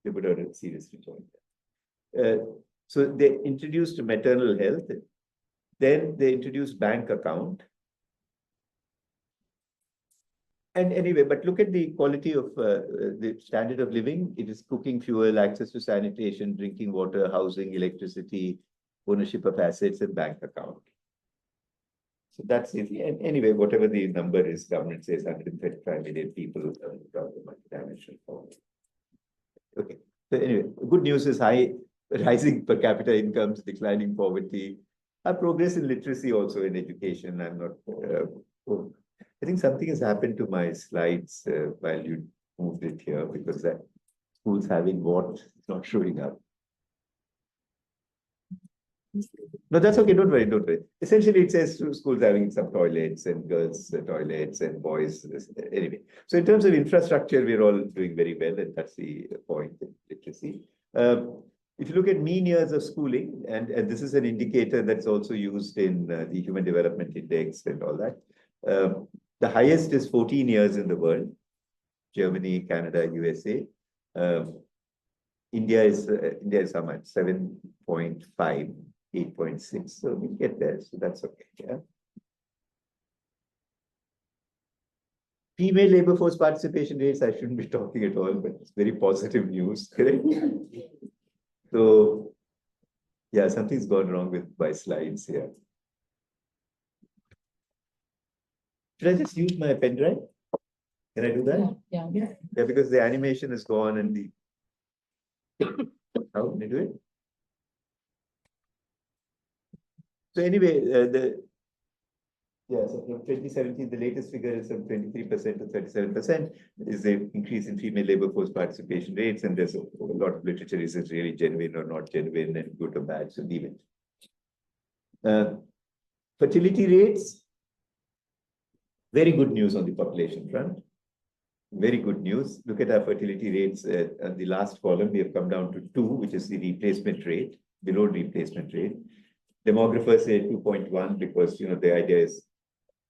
They put out a serious rejoinder. So they introduced maternal health. Then they introduced bank account. And anyway, but look at the quality of the standard of living. It is cooking fuel, access to sanitation, drinking water, housing, electricity, ownership of assets, and bank account. So that's it. And anyway, whatever the number is, government says 135 million people from the multidimensional poverty. Okay. So anyway, good news is rising per capita incomes, declining poverty, progress in literacy also in education. I'm not. I think something has happened to my slides while you moved it here because that school's having what is not showing up. No, that's okay. Don't worry. Don't worry. Essentially, it says schools having some toilets and girls' toilets and boys. Anyway, so in terms of infrastructure, we're all doing very well, and that's the point in literacy. If you look at mean years of schooling, and this is an indicator that's also used in the Human Development Index and all that. The highest is 14 years in the world, Germany, Canada, USA. India is how much? 7.5, 8.6. So we get there. So that's okay. Yeah. Female labor force participation rates, I shouldn't be talking at all, but it's very positive news, correct? So, yeah, something's gone wrong with my slides here. Should I just use my pen drive? Can I do that? Yeah. Yeah, because the animation is gone and the How can you do it? So anyway, so from 2017, the latest figure is from 23% to 37% is the increase in female labor force participation rates. And there's a lot of literature, is it really genuine or not genuine and good or bad, so leave it. Fertility rates, very good news on the population front. Very good news. Look at our fertility rates. On the last column, we have come down to 2, which is the replacement rate, below replacement rate. Demographers say 2.1 because, the idea is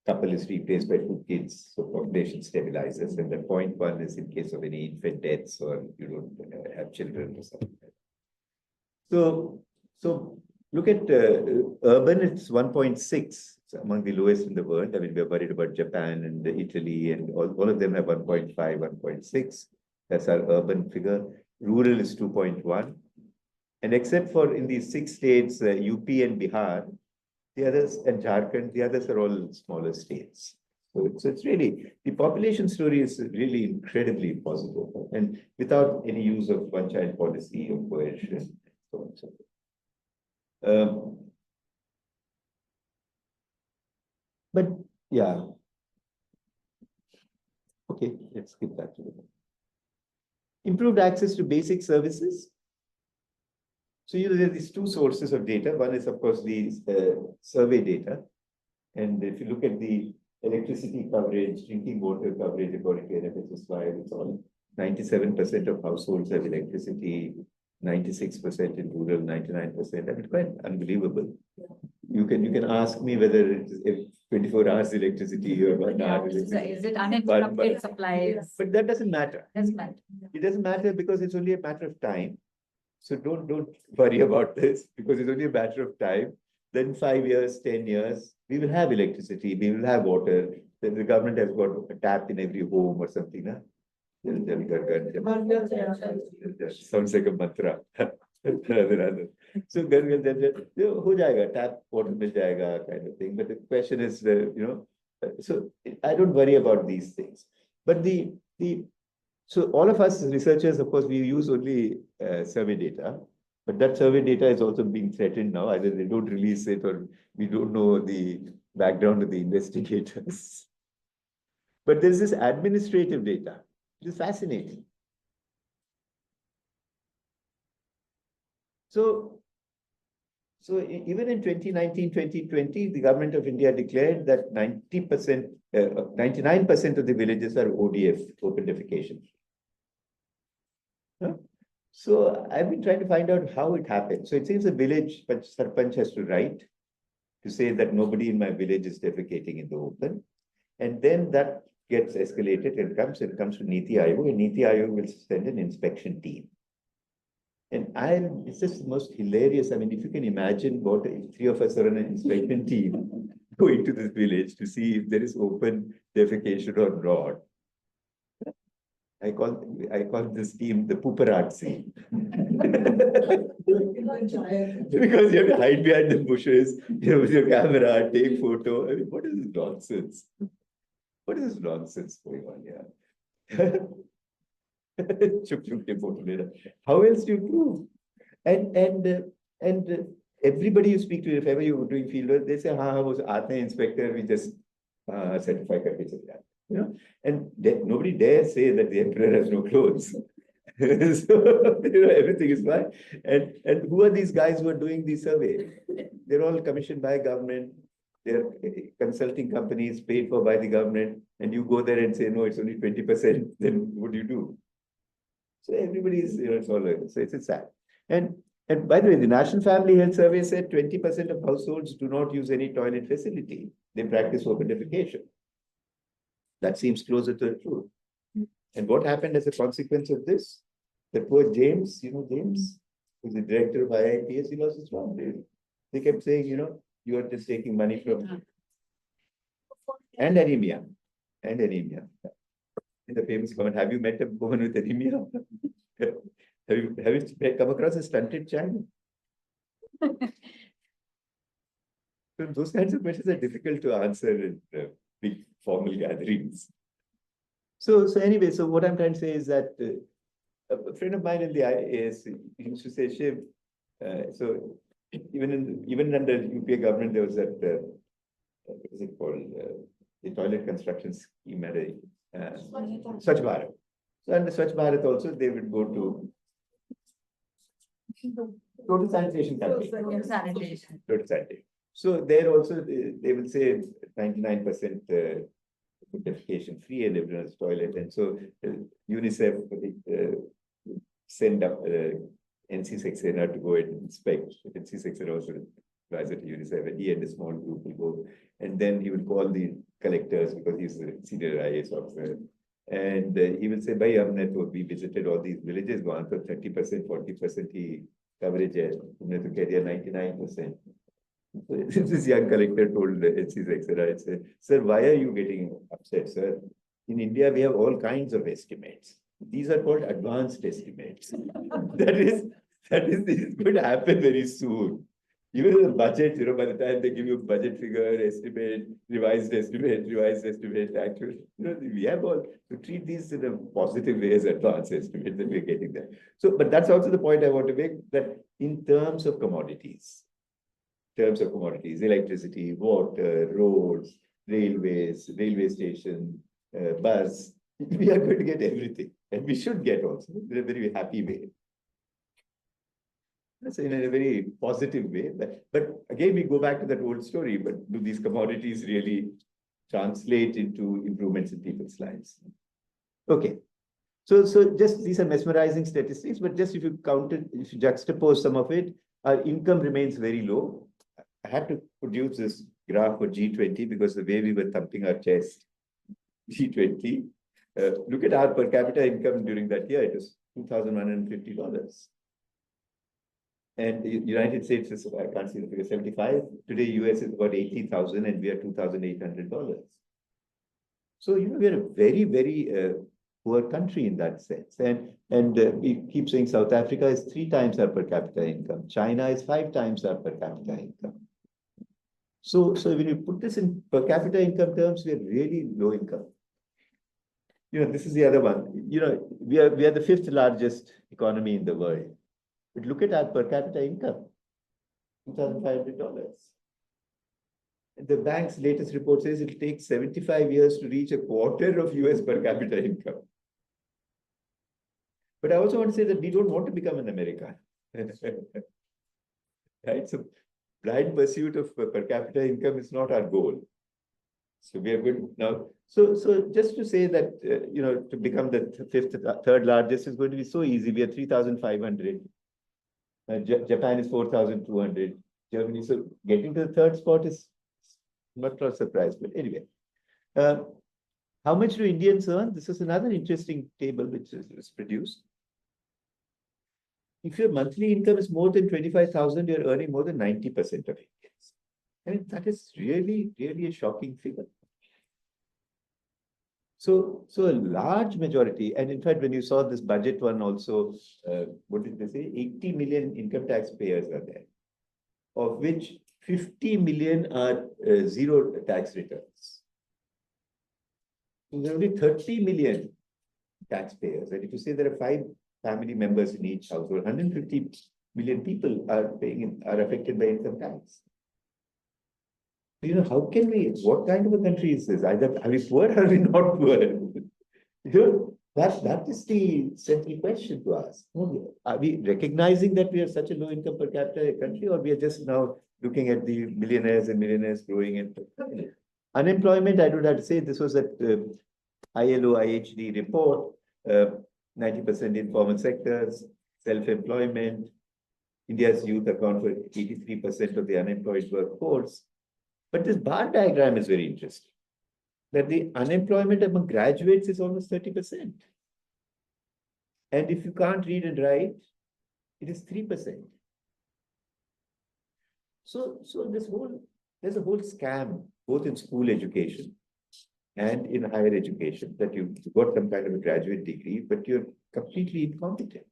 couple is replaced by 2 kids, so population stabilizes. And then 0.1 is in case of any infant deaths or you don't have children or something like that. So look at urban, it's 1.6. It's among the lowest in the world. I mean, we're worried about Japan and Italy, and all of them have 1.5, 1.6. That's our urban figure. Rural is 2.1. And except for in these 6 states, UP and Bihar, the others, and Jharkhand, the others are all smaller states. So it's really, the population story is really incredibly positive, and without any use of one-child policy or coercion, so on and so forth. But yeah. Okay, let's skip that. Improved access to basic services. So there are these 2 sources of data. One is, of course, the survey data. And if you look at the electricity coverage, drinking water coverage, according to NFSSY, it's all 97% of households have electricity, 96% in rural, 99%. I mean, quite unbelievable. You can ask me whether it's if 24 hours electricity or 1 hour electricity. Is it uninterrupted supplies? But that doesn't matter. Doesn't matter. It doesn't matter because it's only a matter of time. So don't worry about this because it's only a matter of time. Then 5 years, 10 years, we will have electricity, we will have water. Then the government has got a tap in every home or something. Huh? Sounds like a mantra. So ho jayega, tap water mil jayega kind of thing. But the question is, so I don't worry about these things. But so all of us researchers, of course, we use only survey data, but that survey data is also being threatened now. Either they don't release it or we don't know the background of the investigators. But there's this administrative data, which is fascinating. So even in 2019, 2020, the government of India declared that 99% of the villages are ODF, open defecation. Huh? So I've been trying to find out how it happened. So it seems a village, but Sarpanch has to write to say that nobody in my village is defecating in the open. And then that gets escalated and it comes to Niti Aayog, and Niti Aayog will send an inspection team. And it's just the most hilarious. I mean, if you can imagine what if 3 of us are on an inspection team going to this village to see if there is open defecation or not. I call this team the paparazzi. Because you have to hide behind the bushes, with your camera, take photo. I mean, what is this nonsense? What is this nonsense going on here? How else do you prove? And everybody you speak to, if ever you're doing field work, they say, was Aate inspector, we just certify karke chale jate. And nobody dares say that the emperor has no clothes. So, everything is fine. And who are these guys who are doing the survey? They're all commissioned by government. They're consulting companies paid for by the government. And you go there and say, no, it's only 20%. Then what do you do? So everybody is, it's all like, so it's sad. And by the way, the National Family Health Survey said 20% of households do not use any toilet facility. They practice open defecation. That seems closer to the truth. And what happened as a consequence of this? The poor James, James, who's the director of IIPS, he lost his job. They kept saying, you are just taking money from... And anemia. And anemia. In the famous comment, have you met a woman with anemia? have you come across a stunted child? So those kinds of questions are difficult to answer in big formal gatherings. So anyway, so what I'm trying to say is that A friend of mine in the IAS used to say, Shiv, so even under UPA government, there was that, what is it called? The toilet construction scheme at a, Swachh Bharat. So under Swachh Bharat also, they would go to total sanitation campaign. Sanitation. Total sanitation. So there also, they will say 99% defecation free and everyone's toilet. And so UNICEF send up NC Saxena to go and inspect. NC Saxena also advised to UNICEF, and he and a small group will go. And then he will call the collectors because he's a senior IAS officer. And he will say, Bhai, we visited all these villages, gone for 30%, 40% he coverage hai. Humne to keh diya 99%. So this young collector told NC Saxena, said, sir, why are you getting upset, sir? In India, we have all kinds of estimates. These are called advanced estimates. That is, this is going to happen very soon. Even the budget, by the time they give you budget figure, estimate, revised estimate, actual, we have all to treat these in a positive way as advanced estimates that we're getting there. So, but that's also the point I want to make, that in terms of commodities, electricity, water, roads, railways, railway station, bus, we are going to get everything. And we should get also in a very happy way. That's in a very positive way. But again, we go back to that old story, but do these commodities really translate into improvements in people's lives? Okay. So just these are mesmerizing statistics, but just if you juxtapose some of it, our income remains very low. I had to produce this graph for G20 because the way we were thumping our chest, G20, look at our per capita income during that year, it was $2,150. And the United States is, I can't see the figure, 75. Today, US is about 80,000 and we are $2,800. So, we are a very, very poor country in that sense. And we keep saying South Africa is 3 times our per capita income. China is 5 times our per capita income. So when you put this in per capita income terms, we are really low income. This is the other one. We are the 5th largest economy in the world. But look at our per capita income, $2,500. The bank's latest report says it takes 75 years to reach a quarter of US per capita income. But I also want to say that we don't want to become an America. Right? So blind pursuit of per capita income is not our goal. So we are good now. So just to say that, to become the third largest is going to be so easy. We are 3,500. Japan is 4,200. Germany. So getting to the third spot is not a surprise. But anyway, how much do Indians earn? This is another interesting table which is produced. If your monthly income is more than 25,000, you're earning more than 90% of Indians. I mean, that is really, really a shocking figure. So a large majority, and in fact, when you saw this budget one also, what did they say? 80 million income tax payers are there, of which 50 million are zero tax returns. So there are only 30 million taxpayers. And if you say there are 5 family members in each household, 150 million people are affected by income tax. How can what kind of a country is this? Either are we poor or are we not poor? That is the central question to ask. Are we recognizing that we are such a low income per capita country, or we are just now looking at the millionaires and millionaires growing in unemployment? I would have to say this was at ILO IHD report, 90% informal sectors, self-employment. India's youth account for 83% of the unemployed workforce. But this bar diagram is very interesting, that the unemployment among graduates is almost 30%. And if you can't read and write, it is 3%. So there's a whole scam, both in school education and in higher education, that you've got some kind of a graduate degree, but you're completely incompetent.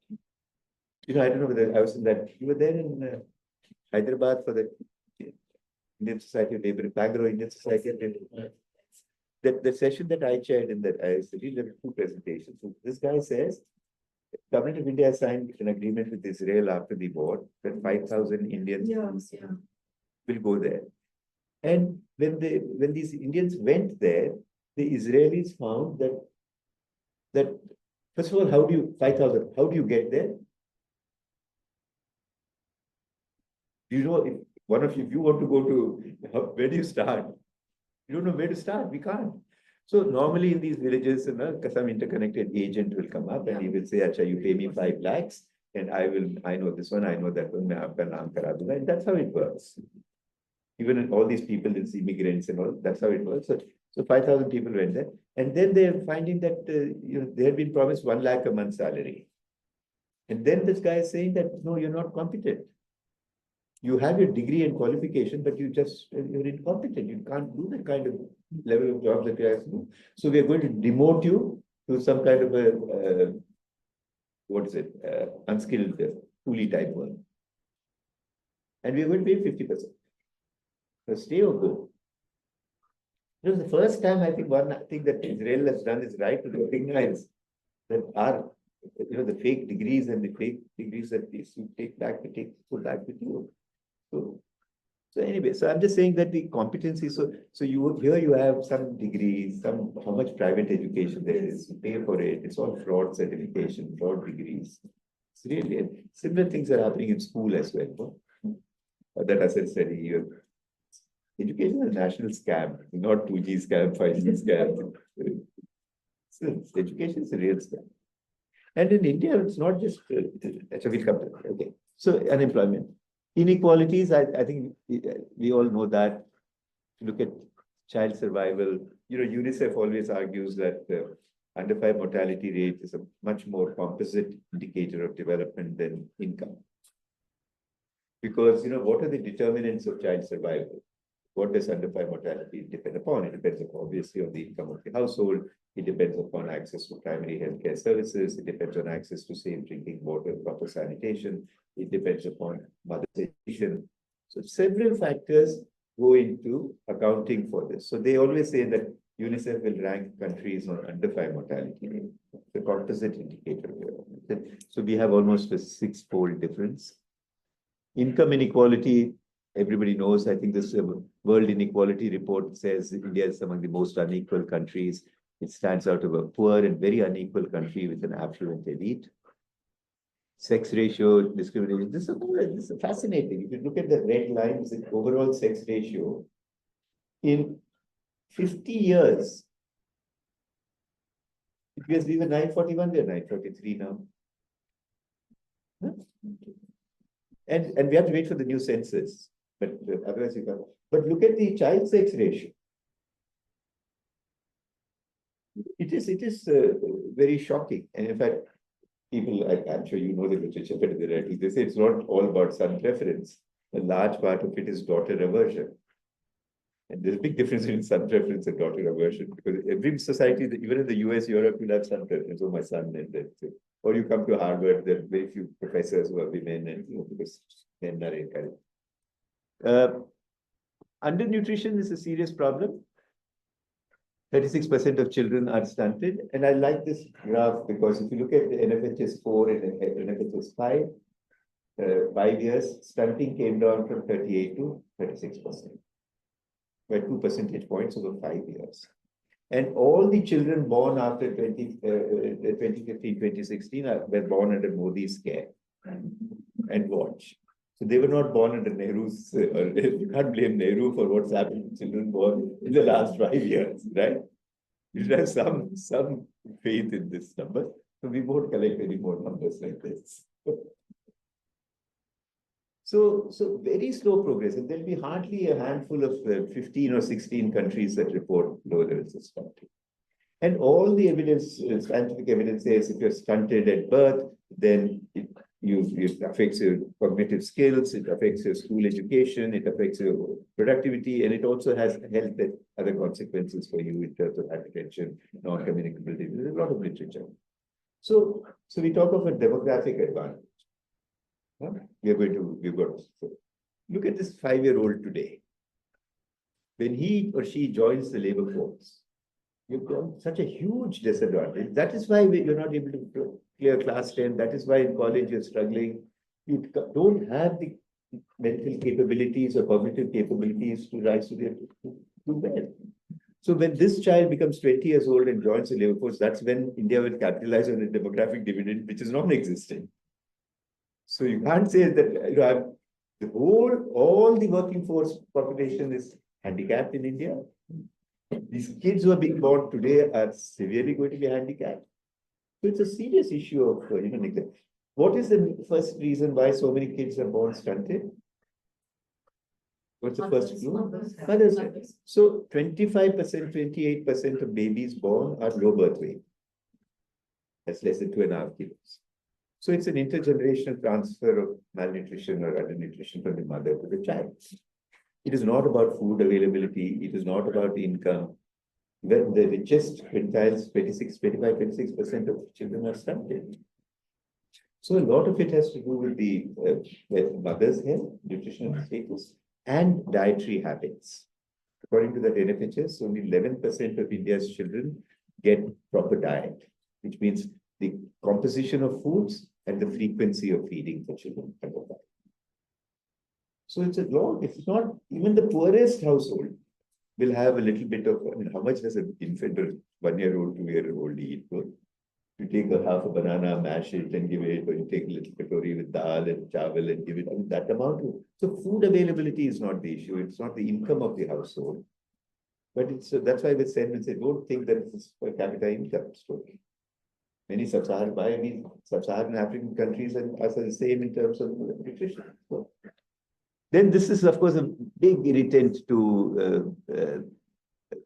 I don't know whether I was in that, you were there in Hyderabad for the Indian Society of Labour, Bangalore Indian Society of Labour. The session that I chaired in that, I really did 2 presentations. So this guy says, Government of India signed an agreement with Israel after the war that 5,000 Indians Yeah. will go there. And when these Indians went there, the Israelis found that first of all, how do you 5,000? How do you get there? You know, if one of you, if you want to go to, where do you start? You don't know where to start. We can't. So normally in these villages, some interconnected agent will come up and he will say, "Acha, you pay me 5 lakhs, and I know this one, I know that one, and that's how it works. Even in all these people, these immigrants and all, that's how it works. So 5,000 people went there, and then they're finding that they had been promised 1 lakh a month salary, and then this guy is saying that no, you're not competent. You have your degree and qualification, but you're incompetent. You can't do the kind of level of job that you have to do. So we are going to demote you to some kind of a unskilled coolie type work, and we are going to pay 50%. So stay or go. It was the first time I think one thing that Israel has done is right to recognize that the fake degrees and the fake degrees that you take back, put back with you. So anyway, so I'm just saying that the competency. So you have some degrees, how much private education there is, you pay for it. It's all fraud certification, fraud degrees. It's really similar things are happening in school as well. That as I said, education is a national scam, not 2G scam, 5G scam. So education is a real scam. And in India, it's not just, okay. So unemployment. Inequalities, I think we all know that. If you look at child survival, UNICEF always argues that under 5 mortality rate is a much more composite indicator of development than income. Because, what are the determinants of child survival? What does under 5 mortality depend upon? It depends obviously on the income of the household. It depends upon access to primary healthcare services. It depends on access to safe drinking water, proper sanitation. It depends upon mother's education. So several factors go into accounting for this. So they always say that UNICEF will rank countries on under 5 mortality rate. The composite indicator. So we have almost a 6-fold difference. Income inequality, everybody knows. I think this World Inequality Report says India is among the most unequal countries. It stands out of a poor and very unequal country with an affluent elite. Sex ratio discrimination. This is fascinating. If you look at the red lines, the overall sex ratio in 50 years, because we were 941, we are 943 now. Huh? And we have to wait for the new census, but otherwise you can't. But look at the child sex ratio. It is very shocking. And in fact, people, I'm sure you know the literature better than I do. They say it's not all about son preference. A large part of it is daughter aversion. And there's a big difference between son preference and daughter aversion, because every society, even in the US, Europe, you'll have son preference. Oh, my son, and that. Or you come to Harvard, there are very few professors who are women, and because men are encouraged. Undernutrition is a serious problem. 36% of children are stunted. And I like this graph because if you look at the NFHS 4 and NFHS 5, 5 years, stunting came down from 38 to 36%, by 2 percentage points over 5 years. And all the children born after 2015, 2016 were born under Modi's care and watch. So they were not born under Nehru's, you can't blame Nehru for what's happened to children born in the last 5 years, right? You should have some faith in this number. So we won't collect any more numbers like this. So very slow progress. And there'll be hardly a handful of 15 or 16 countries that report low levels of stunting. And all the evidence, scientific evidence says if you're stunted at birth, then it affects your cognitive skills, it affects your school education, it affects your productivity, and it also has health and other consequences for you in terms of hypertension, non-communicable disease. There's a lot of literature. So we talk of a demographic advantage. We've got look at this 5-year-old today. When he or she joins the labor force, you've got such a huge disadvantage. That is why you're not able to clear class 10. That is why in college you're struggling. You don't have the mental capabilities or cognitive capabilities to rise to do well. So when this child becomes 20 years old and joins the labor force, that's when India will capitalize on the demographic dividend, which is non-existent. So you can't say that all the working force population is handicapped in India. These kids who are being born today are severely going to be handicapped. So it's a serious issue of neglect. What is the first reason why so many kids are born stunted? What's the first clue? Mothers. So 25%, 28% of babies born are low birth weight. That's less than 2.5 kilos. So it's an intergenerational transfer of malnutrition or undernutrition from the mother to the child. It is not about food availability. It is not about income. When the richest quintiles, 25-26% of children are stunted. So a lot of it has to do with the mother's health, nutritional status, and dietary habits. According to the NFHS, only 11% of India's children get proper diet, which means the composition of foods and the frequency of feeding for children. So it's it's not even the poorest household will have a little bit of, how much does an infant or 1-year-old, 2-year-old eat? You take half a banana, mash it and give it, or you take a little katori with dal and chawal and give it, that amount. So food availability is not the issue. It's not the income of the household. But that's why with Sen say, don't think that it's per capita income story. Many sub-Saharan African countries are the same in terms of nutrition. So, then this is, of course, a big irritant to,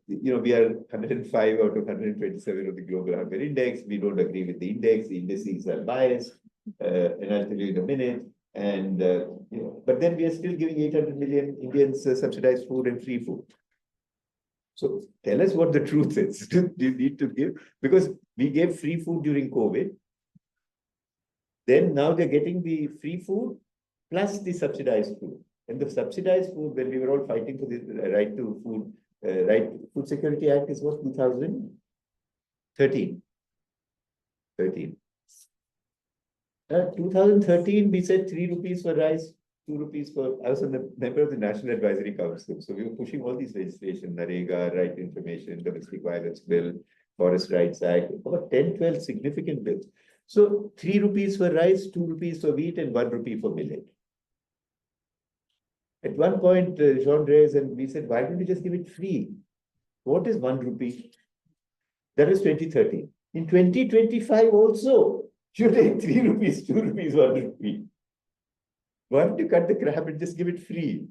we are 105 out of 127 of the Global Hunger Index. We don't agree with the index. The indices are biased, and I'll tell you in a minute. And, but then we are still giving 800 million Indians subsidized food and free food. So tell us what the truth is. Do you need to give? Because we gave free food during COVID. Then now they're getting the free food plus the subsidized food. And the subsidized food, when we were all fighting for the right to food, Food Security Act is what, 2013? 2013, we said 3 rupees for rice, 2 rupees for, I was a member of the National Advisory Council. So we were pushing all these legislation, NREGA, Right to Information, Domestic Violence Bill, Forest Rights Act, about 10, 12 significant bills. So 3 rupees for rice, 2 rupees for wheat, and 1 rupee for millet. At one point, Jean Reyes and we said, why don't we just give it free? What is 1 rupee? That was 2013. In 2025 also, you take 3 rupees, 2 rupees, 1 rupee. Why don't you cut the crap and just give it free?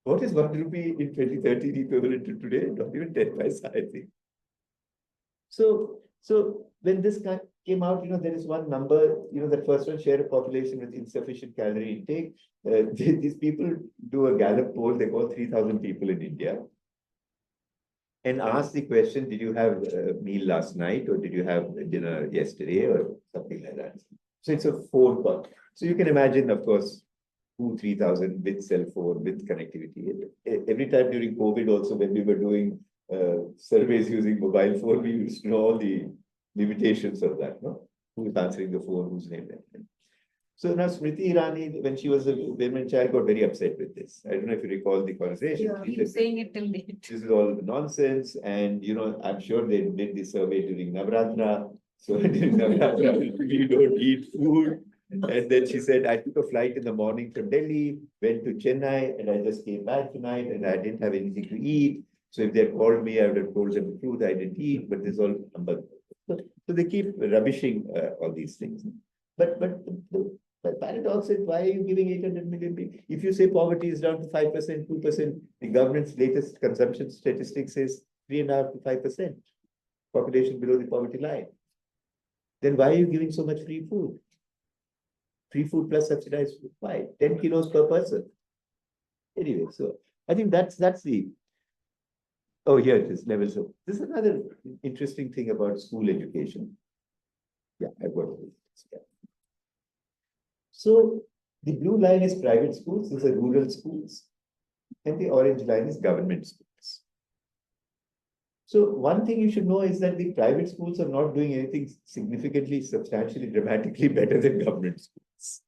What is 1 rupee in 2013 equivalent to today? Not even 10 paisa, I think. So when this came out, there is one number, that first one, share of population with insufficient calorie intake. These people do a Gallup poll, they call 3,000 people in India and ask the question, did you have a meal last night or did you have dinner yesterday or something like that? So it's a phone call. So you can imagine, of course, 2,000-3,000 with cell phone, with connectivity. Every time during COVID also, when we were doing surveys using mobile phone, we used to know all the limitations of that, no? Who's answering the phone, whose name. So now Smriti Irani, when she was a women child, got very upset with this. I don't know if you recall the conversation. Yeah, you're saying it till date. This is all nonsense. And, I'm sure they did the survey during Navratra. So during Navratra, we don't eat food. And then she said, I took a flight in the morning from Delhi, went to Chennai, and I just came back tonight and I didn't have anything to eat. So if they had called me, I would have told them the truth. I didn't eat, but this all. So they keep rubbishing all these things. But the paradox is, why are you giving 800 million people? If you say poverty is down to 5%, 2%, the government's latest consumption statistics says 3.5 to 5% population below the poverty line. Then why are you giving so much free food? Free food plus subsidized food. Why? 10 kilos per person. Anyway, so I think that's the. Oh, here it is, levels of. This is another interesting thing about school education. Yeah, I've got it. Yeah. So the blue line is private schools, these are rural schools, and the orange line is government schools. So one thing you should know is that the private schools are not doing anything significantly, substantially, dramatically better than government schools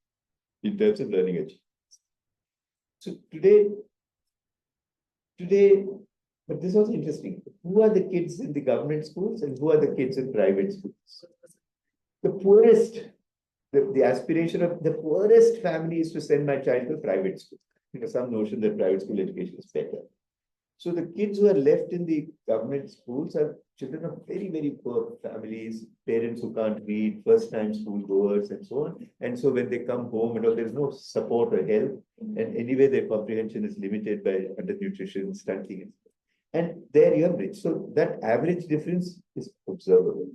in terms of learning achievement. So today, but this is also interesting. Who are the kids in the government schools and who are the kids in private schools? The poorest, the aspiration of the poorest family is to send my child to private school. Some notion that private school education is better. So the kids who are left in the government schools are children of very, very poor families, parents who can't read, first-time school goers, and so on. And so when they come home, there's no support or help. And anyway, their comprehension is limited by undernutrition, stunting. And there you have rich. So that average difference is observable.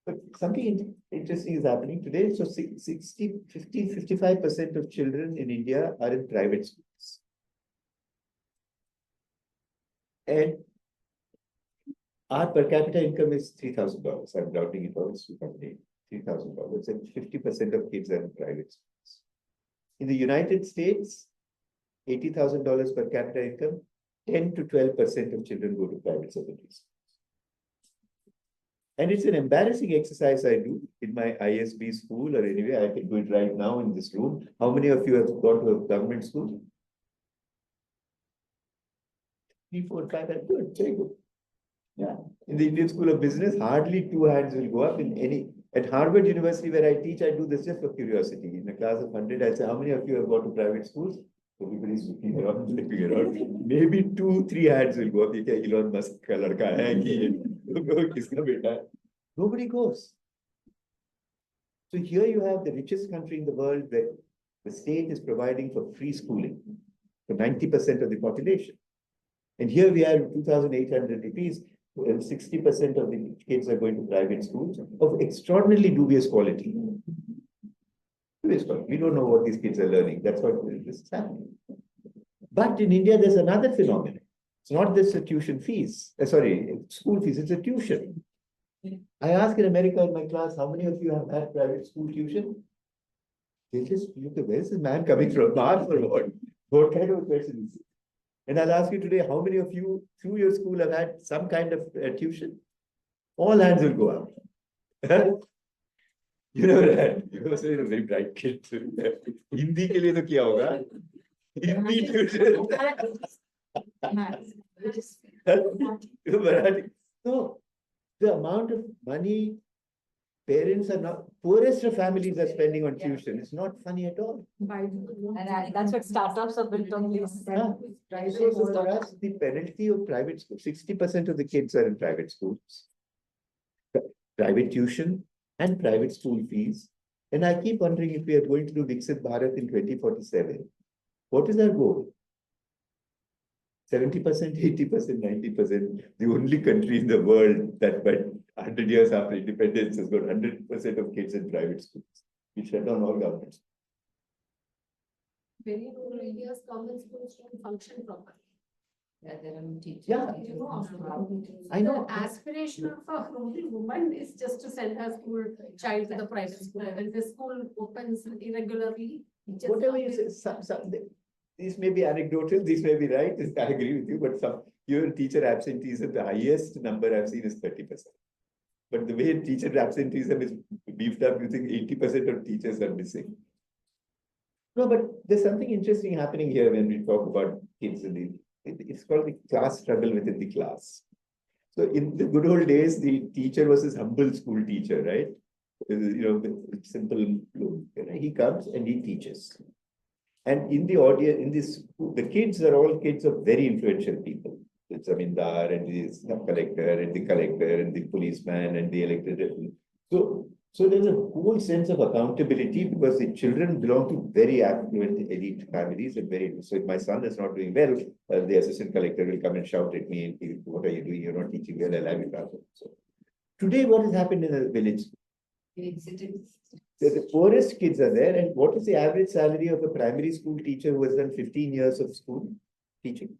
But something interesting is happening today. So 55% of children in India are in private schools. And our per capita income is $3,000. I'm rounding it out, $3,000. And 50% of kids are in private schools. In the United States, $80,000 per capita income, 10 to 12% of children go to private secondary schools. And it's an embarrassing exercise I do in my ISB school, or anyway, I can do it right now in this room. How many of you have gone to a government school? 3, 4, 5, and good, very good. Yeah. In the Indian School of Business, hardly 2 hands will go up in any. At Harvard University, where I teach, I do this just for curiosity. In a class of 100, I say, how many of you have gone to private schools? Everybody's looking around, looking around. Maybe 2, 3 hands will go up. Elon Musk ka ladka hai ki kiska beta hai? Nobody goes. So here you have the richest country in the world where the state is providing for free schooling for 90% of the population. And here we have 2,800 rupees, 60% of the kids are going to private schools of extraordinarily dubious quality. Dubious quality. We don't know what these kids are learning. That's what this is happening. But in India, there's another phenomenon. It's not just the tuition fees. School fees, it's a tuition. I ask in America in my class, how many of you have had private school tuition? They just look at, where's this man coming from? Mars or what? What kind of a question is it? And I'll ask you today, how many of you through your school have had some kind of tuition? All hands will go up. You never had. You must be a very bright kid. Hindi ke liye to kya hoga? Hindi tuition. So the amount of money parents are not, poorest of families are spending on tuition. It's not funny at all. And that's what startups are built on these. So for us, the penalty of private school, 60% of the kids are in private schools, private tuition and private school fees. And I keep wondering if we are going to do Viksit Bharat in 2047. What is our goal? 70%, 80%, 90%. The only country in the world that by 100 years after independence has got 100% of kids in private schools. We shut down all governments. Very rural areas, government schools don't function properly. Yeah, there are no teachers. Yeah. I know. The aspiration of a rural woman is just to send her school child to the private school. When the school opens irregularly. Whatever you say, these may be anecdotal, these may be right, I agree with you, but your teacher absenteeism, the highest number I've seen is 30%. But the way teacher absenteeism is beefed up, you think 80% of teachers are missing. No, but there's something interesting happening here when we talk about kids in it's called the class struggle within the class. So in the good old days, the teacher was this humble school teacher, right? With simple, he comes and he teaches. And in the audience, in this, the kids are all kids of very influential people. The zamindar and the sub-collector and the collector and the policeman and the elected. So there's a whole sense of accountability because the children belong to very affluent elite families and so if my son is not doing well, the assistant collector will come and shout at me, what are you doing? You're not teaching well, I'll have you transferred. So today, what has happened in a village? The poorest kids are there, and what is the average salary of a primary school teacher who has done 15 years of school teaching?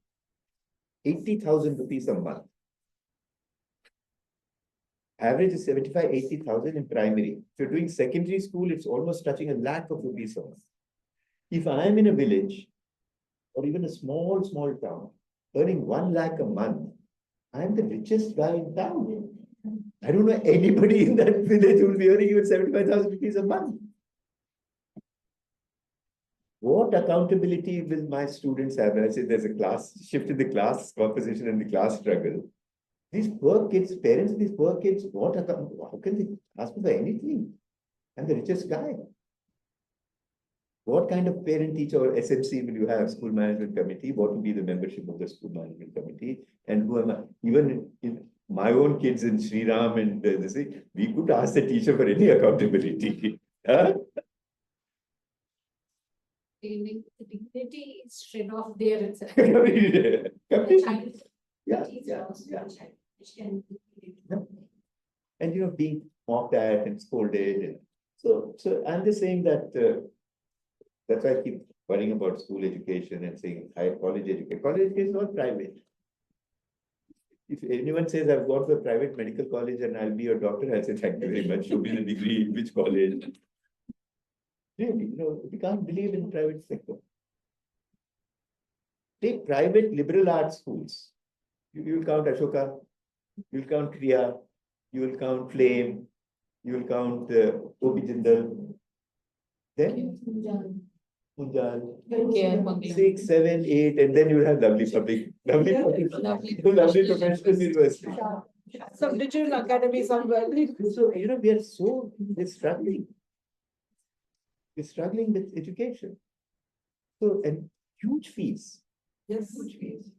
80,000 rupees a month. Average is 75, 80,000 in primary. If you're doing secondary school, it's almost touching 1 lakh of rupees a month. If I am in a village or even a small town, earning 1 lakh a month, I'm the richest guy in town. I don't know anybody in that village who will be earning even 75,000 rupees a month. What accountability will my students have? When I say there's a class shift in the class composition and the class struggle. These poor kids, parents of these poor kids, how can they ask me for anything? I'm the richest guy. What kind of parent teacher or SMC will you have? School management committee? What will be the membership of the school management committee? And who am I? Even in my own kids in Sri Ram and this thing, we could ask the teacher for any accountability. Huh? Dignity is straight off there itself. Completely. Yeah, and being mocked at and scolded. And so I'm just saying that that's why I keep worrying about school education and saying higher college education. College education is not private. If anyone says I've gone to a private medical college and I'll be a doctor, I'll say thank you very much. Show me the degree in which college. Really, we can't believe in private sector. Take private liberal arts schools. You will count Ashoka, you will count Kriya, you will count Flame, you will count Gopi Jindal. Then Punjal, 6, 7, 8, and then you will have lovely professional university. Some digital academy somewhere. So, we're struggling. We're struggling with education. So, and huge fees. Yes. Huge fees.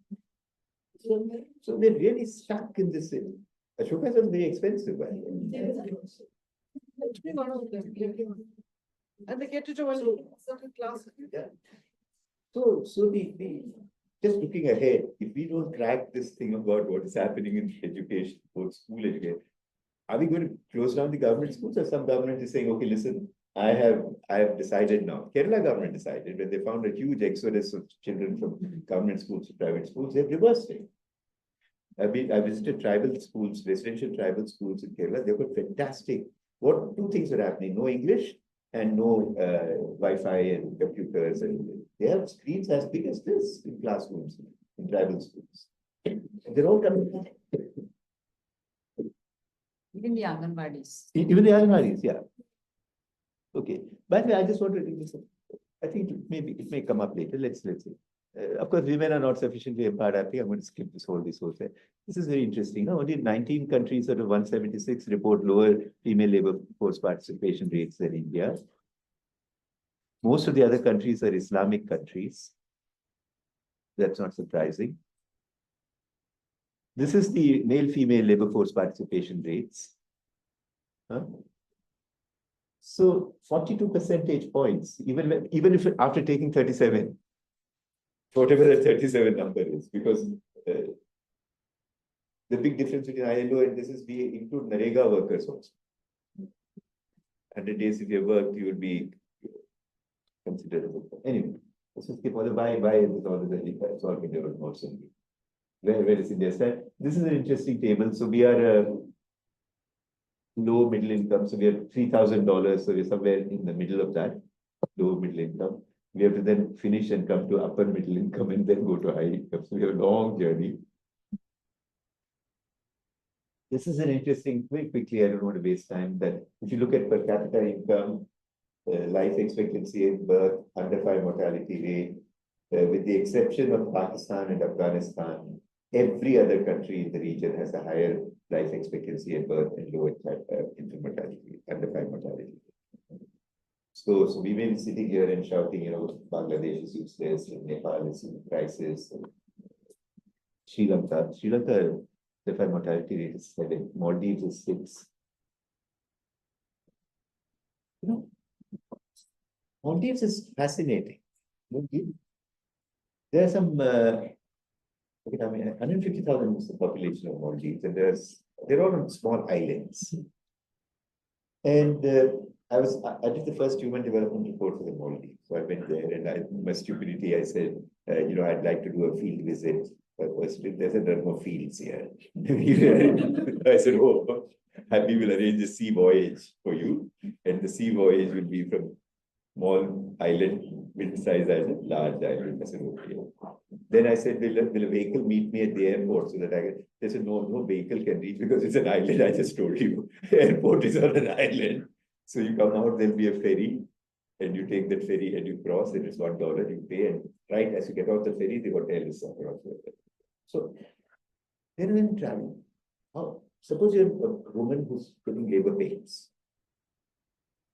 So we're really stuck in this. Ashoka was very expensive. Right? Every one of them, everyone. And they get it to one certain class. Yeah. So the just looking ahead, if we don't track this thing about what is happening in education, both school education, are we going to close down the government schools, or some government is saying, okay, listen, I have decided now. Kerala government decided when they found a huge exodus of children from government schools to private schools, they've reversed it. I visited tribal schools, residential tribal schools in Kerala. They were fantastic. Two things were happening: no English and no Wi-Fi and computers, and they have screens as big as this in classrooms in tribal schools. They're all coming. Even the Anganwadis. Even the Anganwadis, yeah. Okay. By the way, I just want to. I think it may come up later. Let's see. Of course, women are not sufficiently empowered. I think I'm going to skip this whole thing. This is very interesting. Only 19 countries out of 176 report lower female labor force participation rates than India. Most of the other countries are Islamic countries. That's not surprising. This is the male-female labor force participation rates. Huh? So 42 percentage points, even if after taking 37. Whatever the 37 number is, because the big difference between ILO and this is we include Narega workers also. 100 days if you worked, you would be considerable. Anyway, let's just skip all the why is it all the it's all India also. Where is India stand? This is an interesting table. So we are low middle income. So we are $3,000. So we're somewhere in the middle of that, low middle income. We have to then finish and come to upper middle income and then go to high income. So we have a long journey. This is an interesting, very quickly, I don't want to waste time, that if you look at per capita income, life expectancy at birth, under 5 mortality rate, with the exception of Pakistan and Afghanistan, every other country in the region has a higher life expectancy at birth and lower infant mortality, under 5 mortality. So we may be sitting here and shouting, Bangladesh is useless, and Nepal is in crisis. Sri Lanka, the mortality rate is 7, Maldives is 6. Maldives is fascinating. There are some, 150,000 is the population of Maldives, and they're all on small islands. And I did the first human development report for the Maldives. So I went there, and in my stupidity, I said, I'd like to do a field visit. There's a number of fields here. I said, we will arrange a sea voyage for you. And the sea voyage will be from small island, mid-sized island, large island. I said, okay. Then I said, will a vehicle meet me at the airport so that I can, they said, no vehicle can reach because it's an island. I just told you, airport is on an island. So you come out, there'll be a ferry and you take that ferry and you cross and it's $1, you pay and right as you get out the ferry, the hotel is across. So then when traveling, suppose you're a woman who's getting labor pains.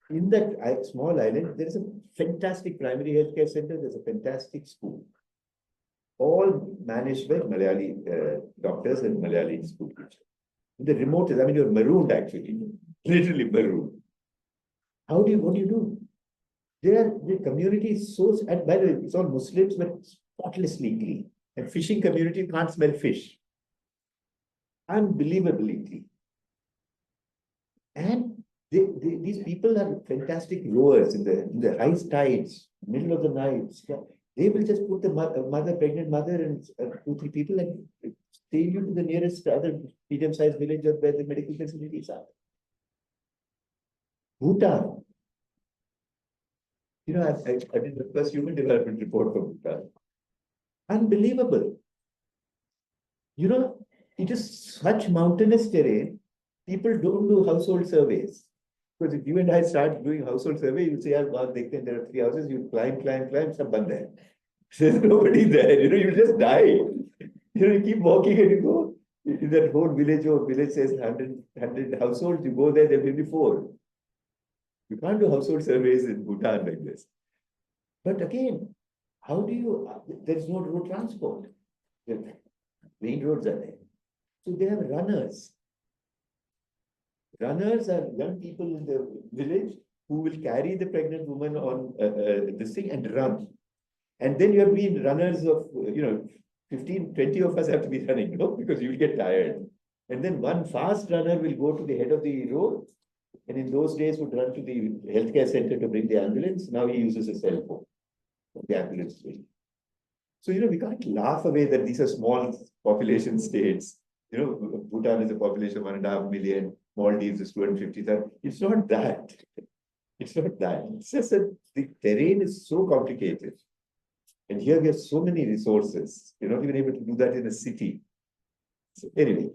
In that small island, there is a fantastic primary healthcare center, there's a fantastic school. All managed by Malayali doctors and Malayali school teachers. The remote is, I mean, you're marooned actually, literally marooned. What do you do? The community is so, and by the way, it's all Muslims, but spotlessly clean. And fishing community can't smell fish. Unbelievably clean. And these people are fantastic rowers in the high tides, middle of the night. They will just put the pregnant mother and 2-3 people and sail you to the nearest other medium-sized village where the medical facilities are. Bhutan. You know, I did the first human development report for Bhutan. Unbelievable. You know, it is such mountainous terrain. People don't do household surveys. Because if you and I start doing household survey, you say, there are 3 houses, you climb, sab band hai. There's nobody there, you know, you just die. You know, you keep walking and you go, in that whole village, or village says 100 households, you go there will be 4. You can't do household surveys in Bhutan like this. But again, how do you, there's no road transport. Main roads are there. So they have runners. Runners are young people in the village who will carry the pregnant woman on this thing and run. And then you have been runners of, 15, 20 of us have to be running, because you will get tired. And then one fast runner will go to the head of the road. And in those days would run to the healthcare center to bring the ambulance. Now he uses a cell phone. The ambulance will. So, we can't laugh away that these are small population states. Bhutan is a population of 1.5 million. Maldives is 250,000. It's not that. It's not that. It's just that the terrain is so complicated. And here we have so many resources. You're not even able to do that in a city. So anyway.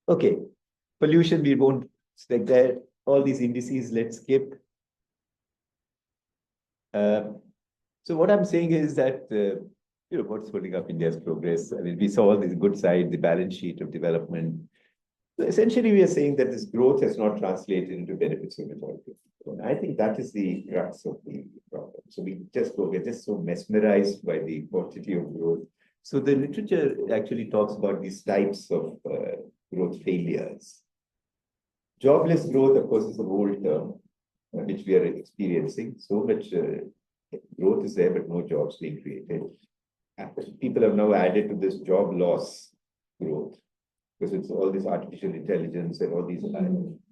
Okay. Pollution, we won't stick there. All these indices, let's skip. So what I'm saying is that, what's holding up India's progress? I mean, we saw all these good sides, the balance sheet of development. So essentially, we are saying that this growth has not translated into benefits for the majority. And I think that is the crux of the problem. So we're just so mesmerized by the quantity of growth. So the literature actually talks about these types of growth failures. Jobless growth, of course, is a old term, which we are experiencing. So much growth is there, but no jobs being created. People have now added to this job loss growth, because it's all this artificial intelligence and all these,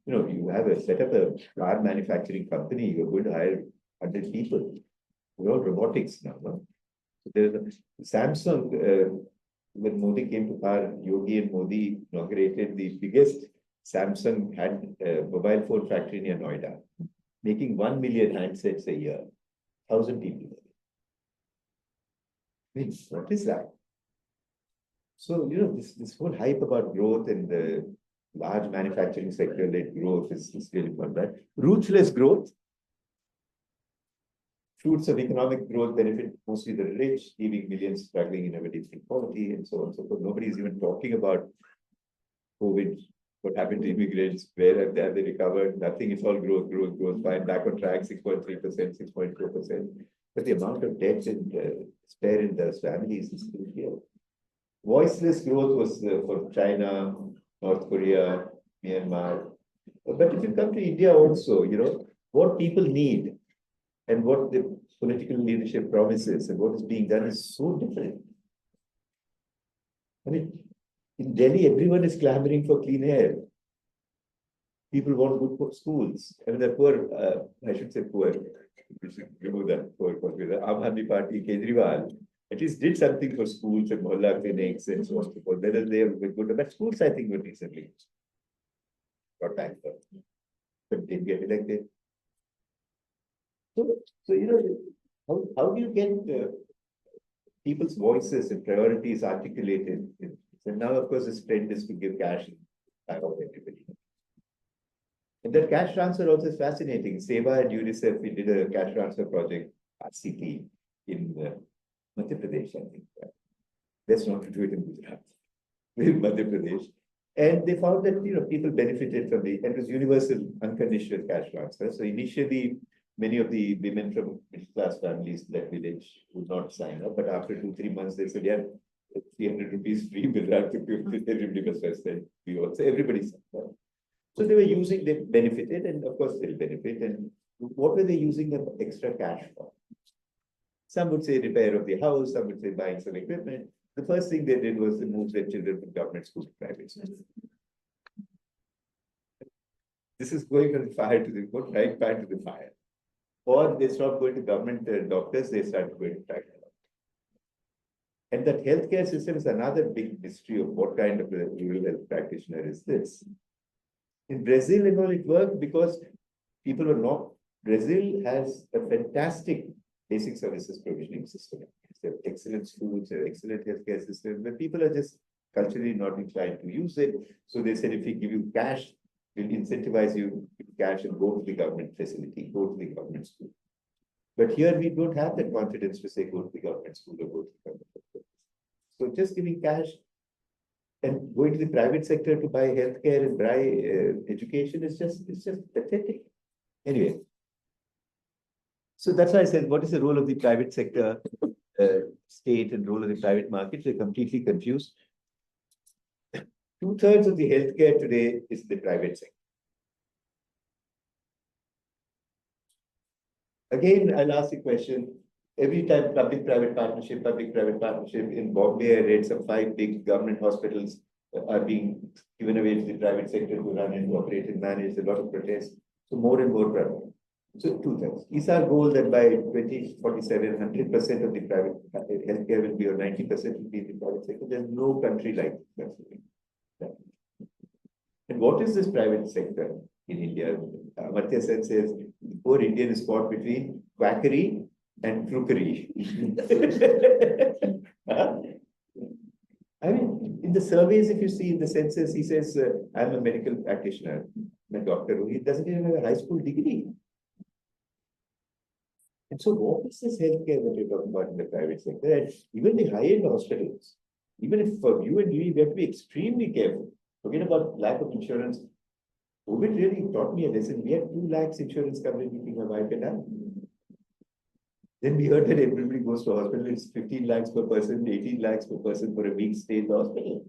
you have set up a car manufacturing company, you're going to hire 100 people, robotics now. No? So there's a Samsung, when Modi came to power, Yogi and Modi inaugurated the biggest Samsung had mobile phone factory near Noida, making 1 million handsets a year, 1,000 people. I mean, what is that? So, this whole hype about growth and the large manufacturing sector-led growth is really not that. Ruthless growth. Fruits of economic growth benefit mostly the rich, leaving millions struggling in ever-deepening inequality and so on and so forth. Nobody is even talking about COVID, what happened to immigrants, where have they recovered? Nothing, it's all growth, fine, back on track, 6.3%, 6.4%. But the amount of debt and despair in those families is still here. Voiceless growth was for China, North Korea, Myanmar. But if you come to India also, what people need and what the political leadership promises and what is being done is so different. I mean, in Delhi, everyone is clamoring for clean air. People want good schools. I mean, the poor, I should say poor, we should remove that poor, because the Aam Aadmi Party, Kejriwal, at least did something for schools and mohalla clinics and so on and so forth. Whether they were good, but schools, I think, were recently got back for, but didn't get elected. So how do you get people's voices and priorities articulated. And now, of course, this trend is to give cash back out everybody. And that cash transfer also is fascinating. Seva and UNICEF, we did a cash transfer project, RCT, in Madhya Pradesh, I think. Let's not do it in Gujarat, in Madhya Pradesh. And they found that people benefited from and it was universal, unconditional cash transfer. So initially, many of the women from middle class families in that village would not sign up. But after 2-3 months, they said, yeah, 300 rupees free will have to give everybody was said. We also, everybody signed up. So they were using, they benefited, and of course they'll benefit. And what were they using the extra cash for? Some would say repair of the house, some would say buying some equipment. The first thing they did was to move their children from government school to private school. This is going from the fire to the right back to the fire. Or they stopped going to government doctors, they started going to private. And that healthcare system is another big mystery of what kind of a rural health practitioner is this. In Brazil and all, it worked because people were not. Brazil has a fantastic basic services provisioning system. They have excellent schools, they have excellent healthcare system, but people are just culturally not inclined to use it. So they said, if we give you cash, we'll incentivize you with cash and go to the government facility, go to the government school. But here we don't have that confidence to say, go to the government school or go to the government facility. So just giving cash and going to the private sector to buy healthcare and buy education is just pathetic. Anyway. So that's why I said, what is the role of the private sector, state, and role of the private market? They're completely confused. 2/3 of the healthcare today is the private sector. Again, I'll ask the question. Every time public-private partnership, in Bombay, I read some 5 big government hospitals are being given away to the private sector to run and operate and manage. A lot of protests. So more and more private. So 2/3. Is our goal that by 2047, 100% of the private healthcare will be, or 90% will be in the private sector? There's no country like that. And what is this private sector in India? Amartya Sen says, the poor Indian is caught between quackery and crookery. I mean, in the surveys, if you see in the census, he says, I'm a medical practitioner, I'm a doctor. He doesn't even have a high school degree. And so what is this healthcare that you're talking about in the private sector? And even the high-end hospitals, even if for you and me, we have to be extremely careful. Forget about lack of insurance. COVID really taught me a lesson. We had 2 lakhs insurance coverage between my wife and I. Then we heard that everybody goes to hospital, it's 15 lakhs per person, 18 lakhs per person for a week stay in the hospital.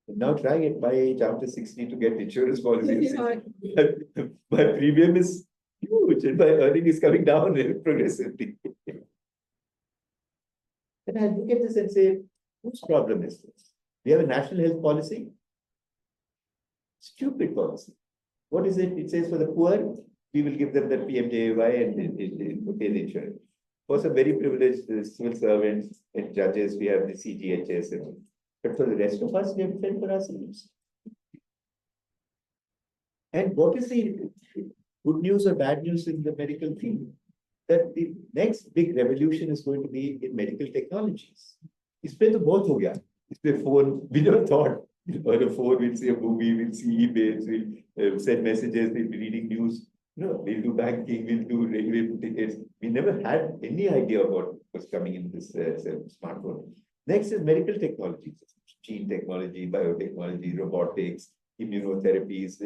And now try at my age, after 60, to get insurance policies. My premium is huge and my earning is coming down progressively. Then I look at this and say, whose problem is this? We have a national health policy. Stupid policy. What is it? It says for the poor, we will give them the PMJAY and okay, the insurance. For some very privileged civil servants and judges, we have the CGHS. But for the rest of us, we have to fend for ourselves. And what is the good news or bad news in the medical field? That the next big revolution is going to be in medical technologies. Ispe to bahut ho gaya. Ispe phone, we never thought. On a phone, we'll see a movie, we'll see emails, we'll send messages, we'll be reading news. No, we'll do banking, we'll do railway tickets. We never had any idea of what was coming in this smartphone. Next is medical technologies, gene technology, biotechnology, robotics, immunotherapies.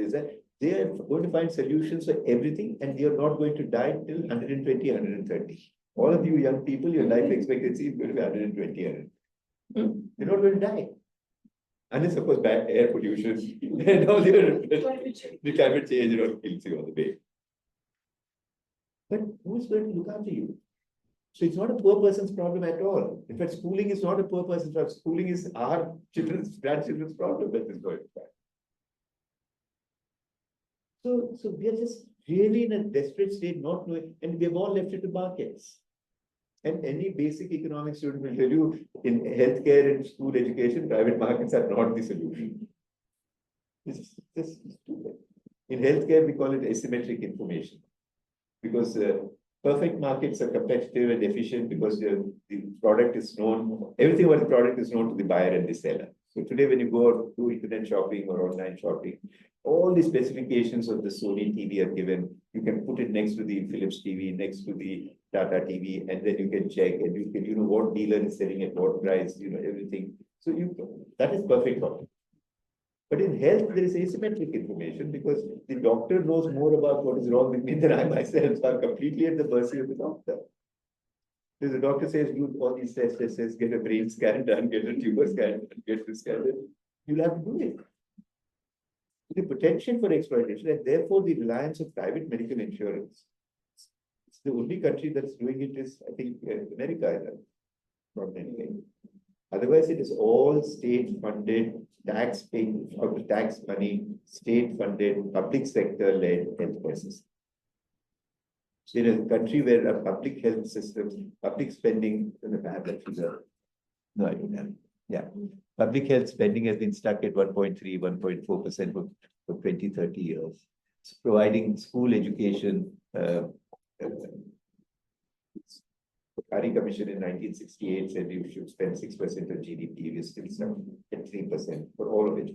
They are going to find solutions for everything, and you're not going to die till 120, 130. All of you young people, your life expectancy is going to be 120, 100. You're not going to die. Unless, of course, bad air pollution and all the climate change all kills you on the way. But who's going to look after you? So it's not a poor person's problem at all. In fact, schooling is not a poor person's problem. Schooling is our children's, grandchildren's problem at this point in time. So we are just really in a desperate state, not knowing, and we have all left it to markets. And any basic economics student will tell you, in healthcare and school education, private markets are not the solution. It's just stupid. In healthcare, we call it asymmetric information. Because perfect markets are competitive and efficient because the product is known, everything about the product is known to the buyer and the seller. So today, when you go out to internet shopping or online shopping, all the specifications of the Sony TV are given. You can put it next to the Philips TV, next to the Tata TV, and then you can check and you can, what dealer is selling at what price, everything. So that is perfect product. But in health, there is asymmetric information because the doctor knows more about what is wrong with me than I myself. So I'm completely at the mercy of the doctor. If the doctor says, do all these tests, get a brain scan done, get a tumor scan, get this scan done, you'll have to do it. The potential for exploitation and therefore the reliance of private medical insurance. It's the only country that's doing it is, I think, America, not anything. Otherwise, it is all state-funded, tax-paying, out of tax money, state-funded, public sector-led healthcare system. So in a country where a public health system, public spending, no, I don't have. Yeah, public health spending has been stuck at 1.3, 1.4% for 20, 30 years. It's providing school education. Kari Commission in 1968 said you should spend 6% of GDP. We're still stuck at 3% for all of it.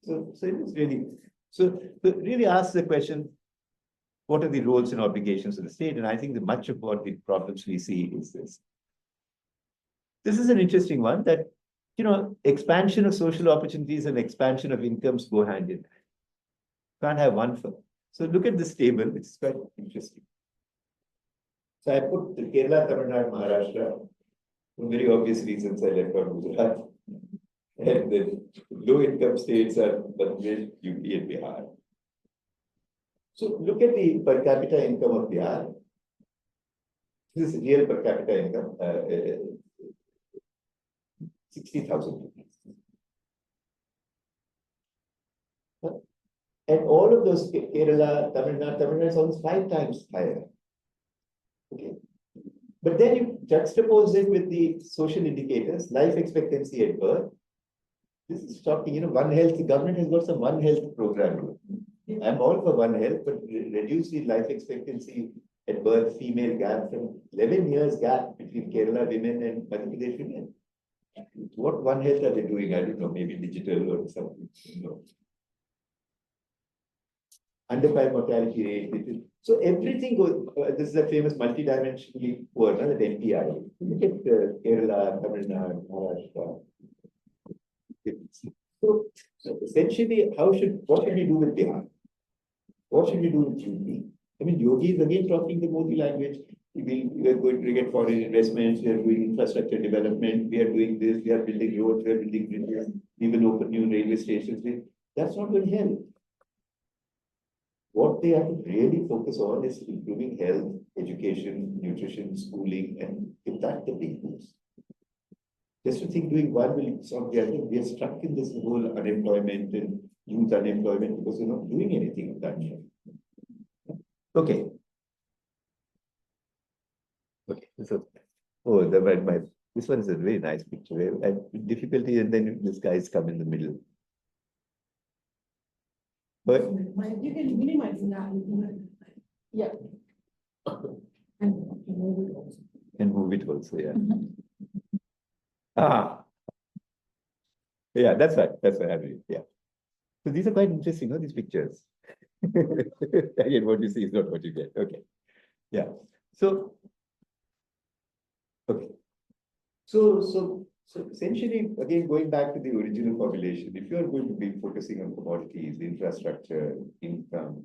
So it is really, so really ask the question, what are the roles and obligations of the state? And I think that much of what the problems we see is this. This is an interesting one that, expansion of social opportunities and expansion of incomes go hand in hand. Can't have one for. So look at this table, which is quite interesting. So I put the Kerala, Tamil Nadu, Maharashtra. For very obvious reasons, I left out Gujarat. And the low income states are Bangladesh, UP, and Bihar. So look at the per capita income of Bihar. This is real per capita income, 60,000 rupees. And all of those, Kerala, Tamil Nadu is almost 5 times higher. Okay. But then you juxtapose it with the social indicators, life expectancy at birth. This is shocking. One Health, the government has got some One Health program. I'm all for One Health, but reduce the life expectancy at birth, female gap from 11 years gap between Kerala women and Madhya Pradesh women. What One Health are they doing? I don't know, maybe digital or something. Under 5 mortality rate. So everything goes, this is a famous multidimensionally poor, that NPI. Look at Kerala, Tamil Nadu, Maharashtra. So essentially, what should we do with Bihar? What should we do with UP? I mean, Yogi is again talking the Modi language. We are going to get foreign investments, we are doing infrastructure development, we are doing this, we are building roads, we are building bridges, we will open new railway stations. That's not going to help. What they have to really focus on is improving health, education, nutrition, schooling, and if that the big moves. Just to think doing one will solve the other. We are stuck in this whole unemployment and youth unemployment because we're not doing anything of that. Okay. Okay. So, this one is a very nice picture. And difficulty, and then this guys come in the middle. But You can minimize that. Yeah. And move it also. And move it also, yeah. Yeah, that's right. That's what I mean. Yeah. So these are quite interesting, these pictures. Again, what you see is not what you get. Okay. Yeah. So, okay. So essentially, again, going back to the original formulation, if you are going to be focusing on commodities, infrastructure, income,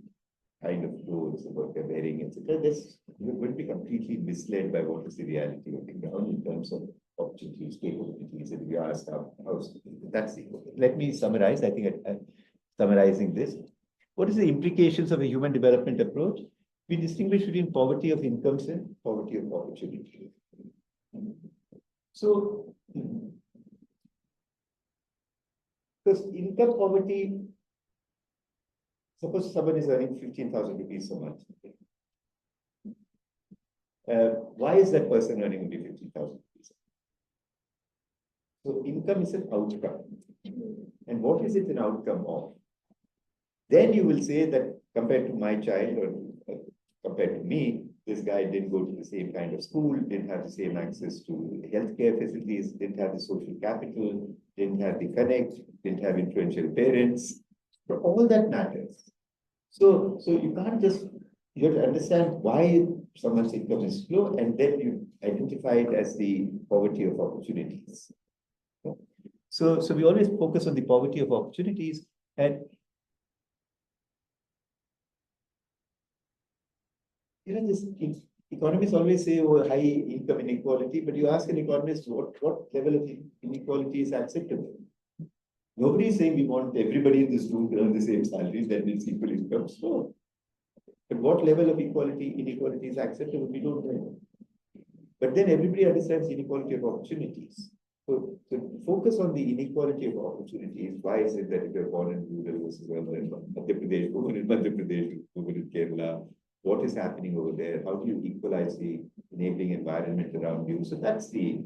kind of flows, about their bearing, etc., you're going to be completely misled by what is the reality of the ground in terms of opportunities, capabilities, and we ask how that's the. Let me summarize. I think I'm summarizing this. What is the implications of a human development approach? We distinguish between poverty of incomes and poverty of opportunity. So, because income poverty, suppose someone is earning 15,000 rupees a month. Why is that person earning only 15,000 rupees? So income is an outcome. And what is it an outcome of? Then you will say that compared to my child or compared to me, This guy didn't go to the same kind of school, didn't have the same access to healthcare facilities, didn't have the social capital, didn't have the connect, didn't have influential parents. But all that matters. So you can't just, you have to understand why someone's income is low, and then you identify it as the poverty of opportunities. So we always focus on the poverty of opportunities, and this economists always say, oh, high income inequality, but you ask an economist what level of inequality is acceptable. Nobody is saying we want everybody in this room to earn the same salary, that means equal incomes. No. But what level of inequality is acceptable, we don't know. But then everybody understands inequality of opportunities. So focus on the inequality of opportunities. Why is it that if you're born in rural versus urban, Madhya Pradesh, born in Madhya Pradesh, born in Kerala, what is happening over there? How do you equalize the enabling environment around you? So that's the.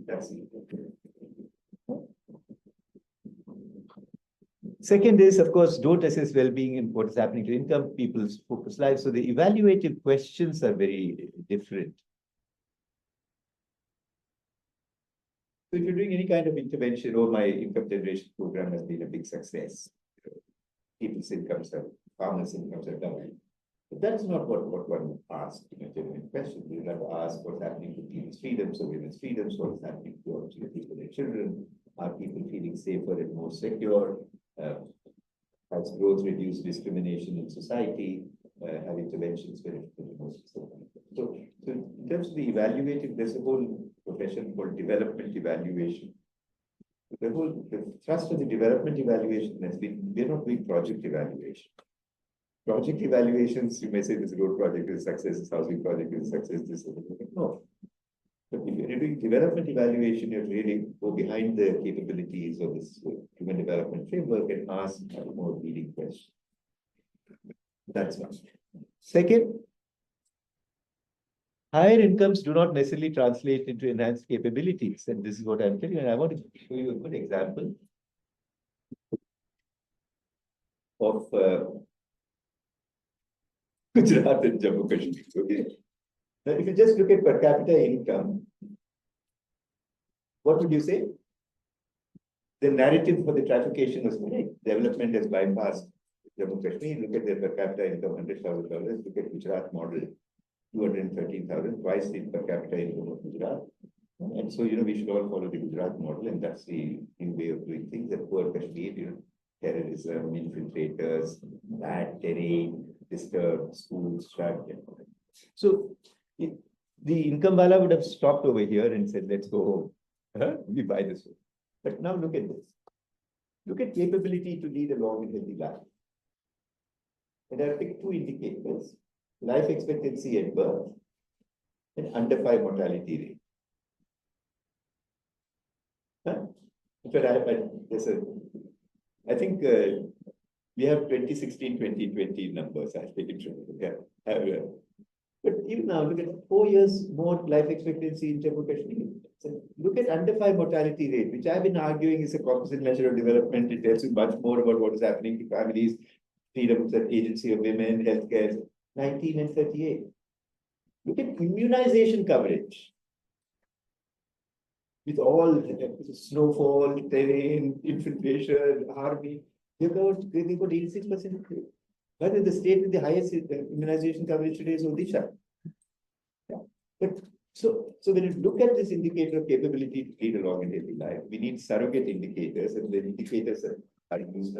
Second is, of course, don't assess well-being and what is happening to income, people's focus lives. So the evaluative questions are very different. So if you're doing any kind of intervention, or my income generation program has been a big success, people's incomes are, farmers' incomes are doubled. But that's not what one asks in a genuine question. You have to ask what's happening to people's freedoms or women's freedoms, what is happening to opportunities for their children, are people feeling safer and more secure? Has growth reduced discrimination in society? Have interventions benefited the most? So in terms of the evaluative, there's a whole profession called development evaluation. The thrust of the development evaluation has been, we're not doing project evaluation. Project evaluations, you may say this road project is a success, this housing project is a success, this is no. But if you're doing development evaluation, you really go behind the capabilities of this human development framework and ask a more leading question. That's one. Second, higher incomes do not necessarily translate into enhanced capabilities. And this is what I'm telling you. And I want to show you a good example of Gujarat and Jammu Kashmir. Okay. Now, if you just look at per capita income, what would you say? The narrative for the traffication was correct. Development has bypassed Jammu Kashmir. Look at their per capita income, $100,000. Look at Gujarat model, 213,000, twice the per capita income of Gujarat. And so, we should all follow the Gujarat model, and that's the new way of doing things. That poor Kashmir, terrorism, infiltrators, bad terrain, disturbed schools, shut. So the income wala would have stopped over here and said, let's go home. We buy this one. But now look at this. Look at capability to lead a long and healthy life. And I've picked two indicators: life expectancy at birth and under 5 mortality rate. In fact, I think we have 2016, 2020 numbers. I'll take it. But even now, look at 4 years more life expectancy in Jammu Kashmir. So look at under 5 mortality rate, which I've been arguing is a composite measure of development. It tells you much more about what is happening to families, freedoms and agency of women, healthcare. 19 and 38. Look at immunization coverage. With all the snowfall, terrain, infiltration, army, they got 86%. But the state with the highest immunization coverage today is Odisha. Yeah. But so when you look at this indicator of capability to lead a long and healthy life, we need surrogate indicators, and the indicators are used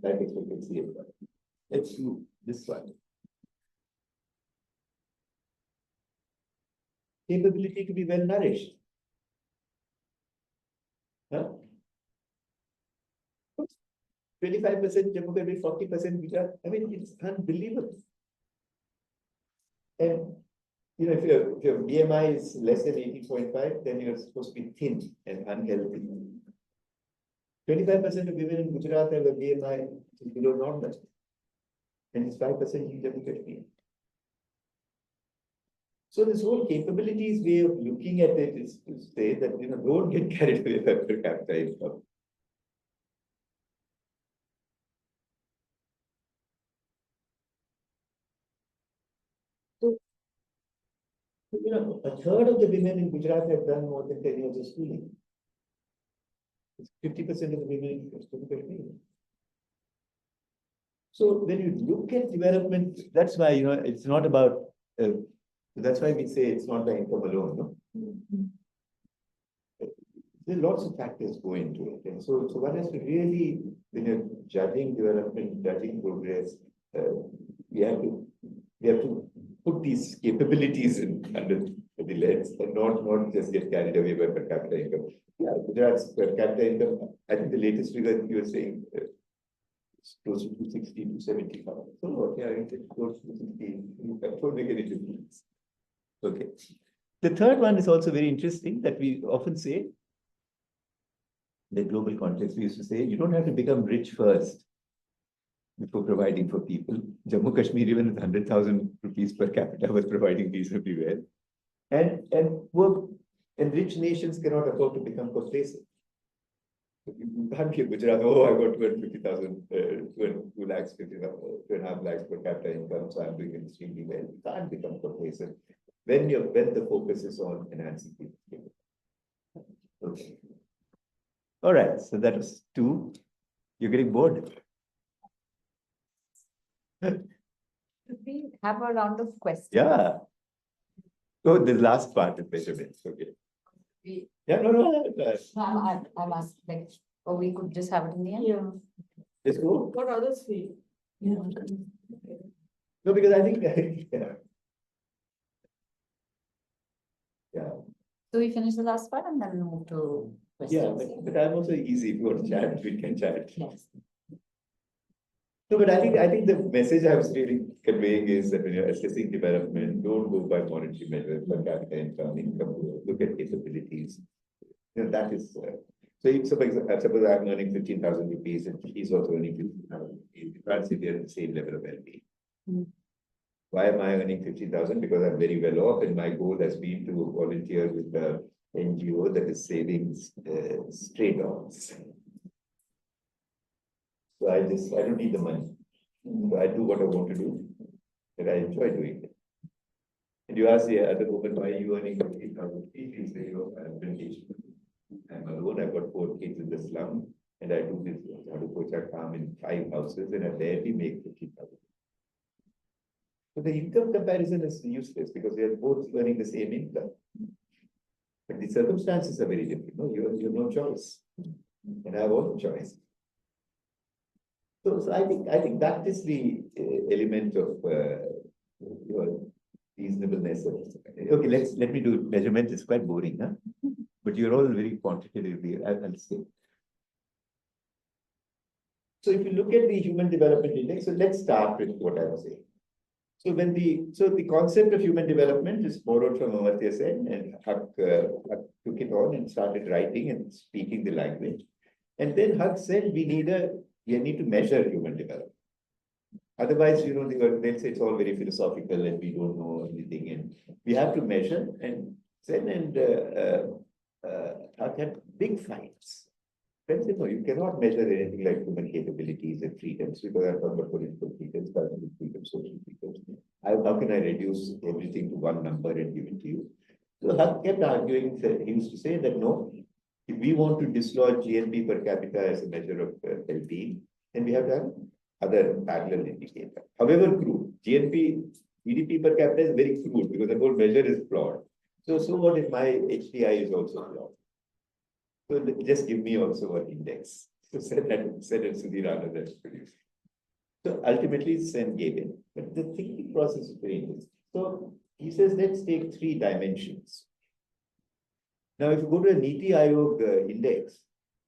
life expectancy. Let's do this one. Capability to be well nourished. 25% Jammu Kashmir, 40% Gujarat. I mean, it's unbelievable. And if your BMI is less than 18.5, then you're supposed to be thin and unhealthy. 25% of women in Gujarat have a BMI below normal, and it's 5% in Jammu Kashmir. So this whole capabilities way of looking at it is to say that don't get carried away by per capita income. So a third of the women in Gujarat have done more than 10 years of schooling. 50% of the women in Kashmir. So when you look at development, that's why, it's not about, that's why we say it's not the income alone, no? There are lots of factors go into it. And so one has to really, when you're judging development, judging progress, we have to put these capabilities under the lens and not just get carried away by per capita income. Yeah, Gujarat's per capita income, I think the latest figure you were saying, it's close to 60 to 75. So, yeah, it's close to 60. That won't make any difference. Okay. The third one is also very interesting that we often say, in the global context, we used to say, you don't have to become rich first before providing for people. Jammu Kashmir, even with 100,000 rupees per capita, was providing reasonably well. And rich nations cannot afford to become complacent. You can't be a Gujarat, oh, I got 250,000, 2 lakhs, 2.5 lakhs per capita income, so I'm doing extremely well. You can't become complacent when the focus is on enhancing people. Okay. All right, so that was 2. You're getting bored. Could we have a round of questions? Yeah. Oh, the last part of measurements. Okay. Yeah, no. No, I'm asked, like, or we could just have it in the end? Yeah. Let's go. What others feel? Yeah. No, because I think, yeah. So we finish the last part and then move to Yeah, questions. but I'm also easy. If you want to chat, we can chat. Yes. No, but I think the message I was really conveying is that when you're assessing development, don't go by monetary measures, per capita income growth, look at capabilities. That is, so if suppose I'm earning 15,000 rupees and he's also earning 15,000 rupees, you can't say they're at the same level of well-being. Mm. Why am I earning 15,000? Because I'm very well off and my goal has been to volunteer with the NGO that is saving stray dogs. So I don't need the money. So I do what I want to do, and I enjoy doing it. And you ask the other woman, why are you earning 15,000? She say, I'm British. I'm alone. I've got 4 kids in the slum, and I do this Hadukocha farm in 5 houses, and I barely make 15,000. So the income comparison is useless because they are both earning the same income. But the circumstances are very different. No, you have no choice, and I have all the choice. So I think that is the element of your reasonableness. Okay, let me do measurement. It's quite boring, huh? But you're all very quantitatively. I'll say. So if you look at the Human Development Index, so let's start with what I was saying. So the concept of human development is borrowed from Amartya Sen, and Huck took it on and started writing and speaking the language. And then Huck said we need to measure human development. Otherwise, they'll say it's all very philosophical and we don't know anything, and we have to measure. And Sen and Huck had big fights. Friends say, no, you cannot measure anything like human capabilities and freedoms because I'm talking about political freedoms, cultural freedoms, social freedoms. How can I reduce everything to one number and give it to you? So Huck kept arguing. He used to say that no, if we want to dislodge GNP per capita as a measure of well-being, then we have to have other parallel indicator. However crude, GDP per capita is very crude because the whole measure is flawed. So what if my HDI is also flawed? So just give me also an index. So Sen and Sudhir Anand has produced. So ultimately Sen gave in. But the thinking process is very interesting. So he says, let's take 3 dimensions. Now, if you go to a Niti Aayog index,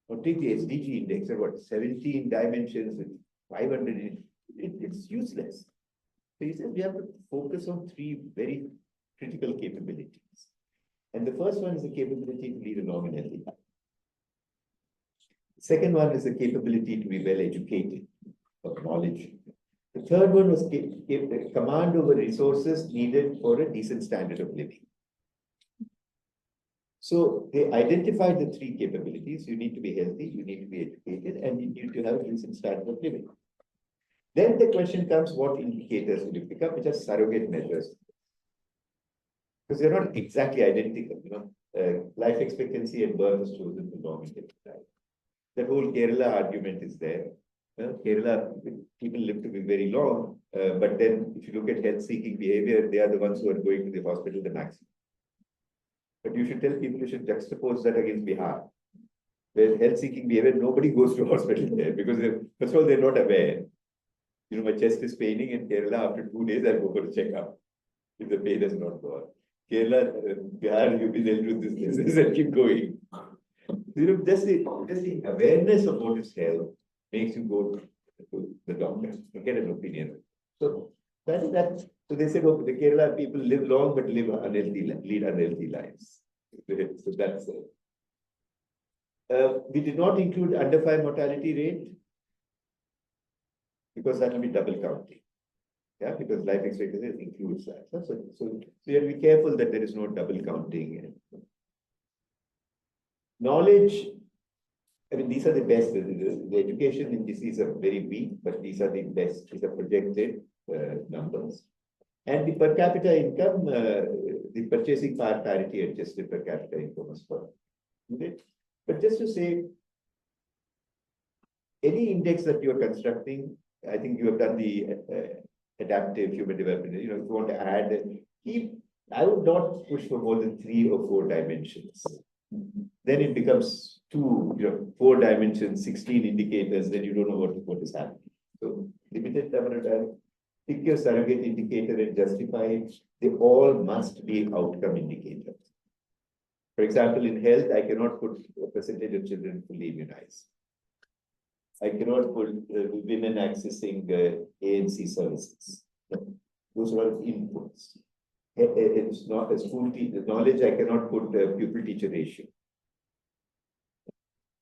or take the SDG index, or what, 17 dimensions with 500, it's useless. So he says we have to focus on 3 very critical capabilities. And the first one is the capability to lead a long and healthy life. The second one is the capability to be well educated, of knowledge. The third one was command over resources needed for a decent standard of living. So they identified the 3 capabilities. You need to be healthy, you need to be educated, and you need to have a decent standard of living. Then the question comes, what indicators will you pick up, which are surrogate measures? Because they're not exactly identical, life expectancy at birth is chosen to long in life. That whole Kerala argument is there. Kerala, people live to be very long, but then if you look at health-seeking behavior, they are the ones who are going to the hospital the maximum. But you should tell people you should juxtapose that against Bihar, where health-seeking behavior, nobody goes to hospital there because first of all, they're not aware. My chest is paining in Kerala. After 2 days, I'll go for a checkup if the pain has not gone. Kerala, Bihar, UP, they'll do this and keep going. Just the awareness of what is health makes you go to the doctor to get an opinion. So that's that. So they said, okay, the Kerala people live long but lead unhealthy lives. So that's it. We did not include under 5 mortality rate because that will be double counting. Yeah, because life expectancy includes that. So you have to be careful that there is no double counting. Knowledge, I mean, these are the best. The education indices are very weak, but these are the best. These are projected numbers. And the per capita income, the purchasing power parity adjusted per capita income was for. Okay? But just to say, any index that you're constructing, I think you have done the adaptive human development. If you want to add, I would not push for more than 3 or 4 dimensions. Then it becomes 4 dimensions, 16 indicators, then you don't know what is happening. So limited number of dimensions. Pick your surrogate indicator and justify it. They all must be outcome indicators. For example, in health, I cannot put a percentage of children fully immunized. I cannot put women accessing ANC services. Those are all inputs. It's not a school teacher knowledge. I cannot put pupil teacher ratio.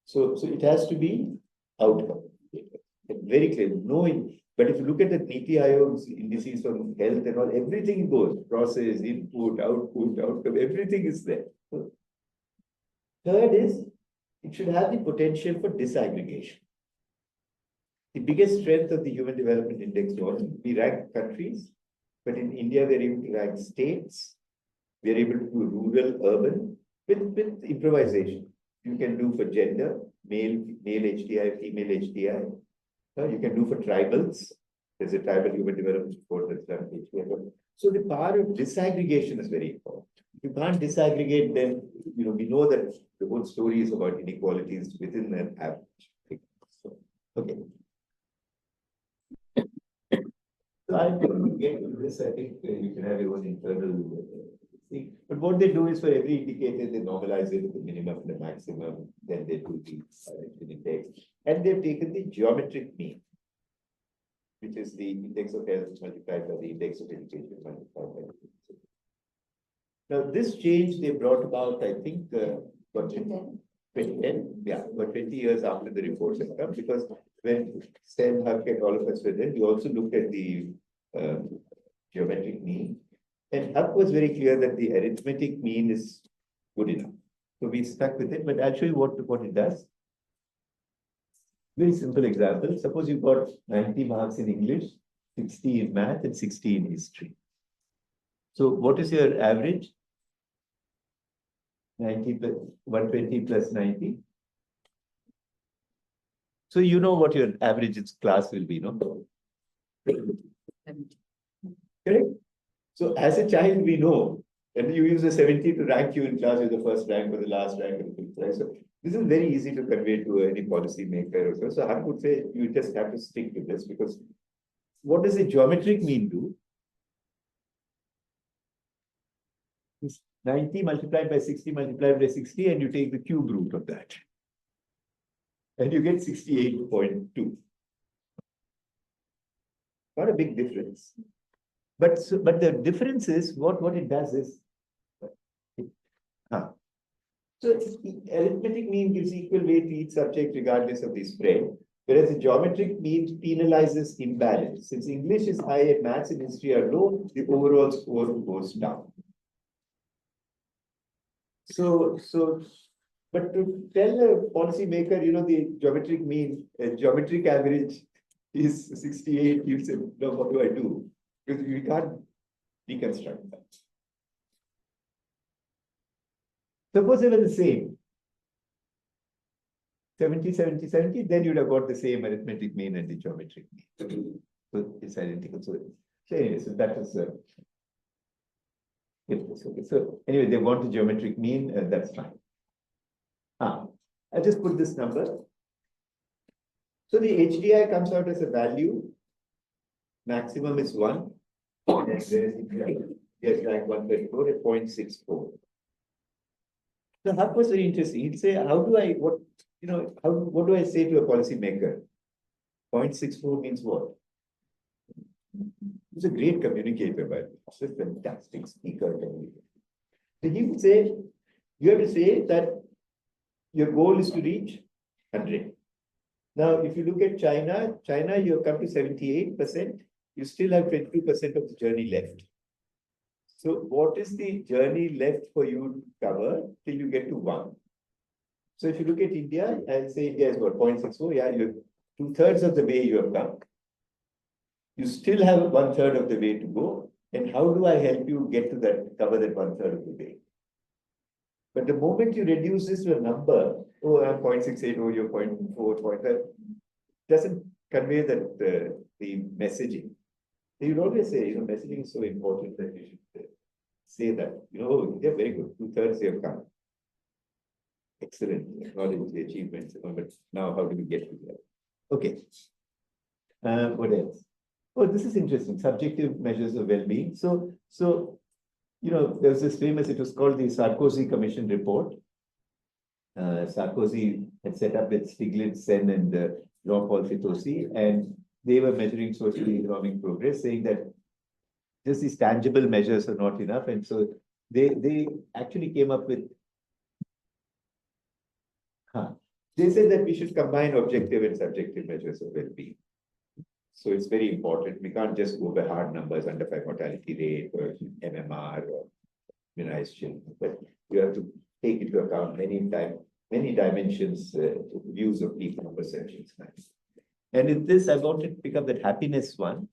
So it has to be outcome. Very clear. But if you look at the NITI Aayog's indices on health and all, everything goes. Process, input, output, outcome, everything is there. Third is, it should have the potential for disaggregation. The biggest strength of the Human Development Index was we rank countries, but in India, we're able to rank states. We're able to do rural, urban, with improvisation. You can do for gender, male HDI, female HDI. You can do for tribals. There's a tribal human development report that's done HDI. So the power of disaggregation is very important. If you can't disaggregate, then we know that the whole story is about inequalities within an average. So, okay. So I will get to this. I think you can have your own internal thing. But what they do is for every indicator, they normalize it to the minimum and the maximum. Then they do the index. And they've taken the geometric mean, which is the index of health multiplied by the index of education multiplied by the. Now, this change they brought about, I think, 2010, yeah, but 20 years after the reports had come, because when Sten, Huck, and all of us were there, we also looked at the geometric mean. And Huck was very clear that the arithmetic mean is good enough. So we stuck with it, but I'll show you what it does. Very simple example. Suppose you've got 90 marks in English, 60 in math, and 60 in history. So what is your average? 90 plus 120 plus 90. So you know what your average class will be, no? Correct? So as a child, we know, and you use a 70 to rank you in class with the first rank or the last rank or the fifth rank. So this is very easy to convey to any policy maker. So I would say you just have to stick with this, because what does a geometric mean do? It's 90 multiplied by 60 multiplied by 60, and you take the cube root of that. And you get 68.2. Not a big difference. But the difference is what it does is, so arithmetic mean gives equal weight to each subject regardless of the spread, whereas the geometric mean penalizes imbalance. Since English is high and maths and history are low, the overall score goes down. But to tell a policymaker, the geometric mean, geometric average is 68, you say, no, what do I do? Because we can't deconstruct that. Suppose they were the same. 70, 70, 70, then you'd have got the same arithmetic mean and the geometric mean. So it's identical. So anyway, so that is okay. So anyway, they want the geometric mean, that's fine. I'll just put this number. So the HDI comes out as a value. Maximum is 1. And there is rank 134 at 0.64. So Huck was very interesting. He'd say, what do I say to a policy maker? 0.64 means what? He's a great communicator, but he's a fantastic speaker. So he would say, you have to say that your goal is to reach 100. Now, if you look at China, you have come to 78%. You still have 22% of the journey left. So what is the journey left for you to cover till you get to 1? So if you look at India, I'll say India is about 0.64. Yeah, you're 2/3 of the way you have come. You still have 1/3 of the way to go. And how do I help you get to that, cover that 1/3 of the way? But the moment you reduce this to a number, oh, I'm 0.68, oh, you're 0.4, 0.5, doesn't convey that the messaging. So you'd always say, messaging is so important that you should say that, they're very good, 2/3 you have come. Excellent, acknowledge the achievements, but now how do we get to that? Okay. What else? Oh, this is interesting. Subjective measures of well-being. So there's this famous, it was called the Sarkozy Commission report. Sarkozy had set up with Stiglitz, Sen, and Jean-Paul Fitoussi, and they were measuring social economic progress, saying that just these tangible measures are not enough. And so they actually came up with, they said that we should combine objective and subjective measures of well-being. So it's very important. We can't just go by hard numbers, under 5 mortality rate or MMR or immunized children, but you have to take into account many dimensions, views of people, perceptions. And in this, I wanted to pick up that happiness one,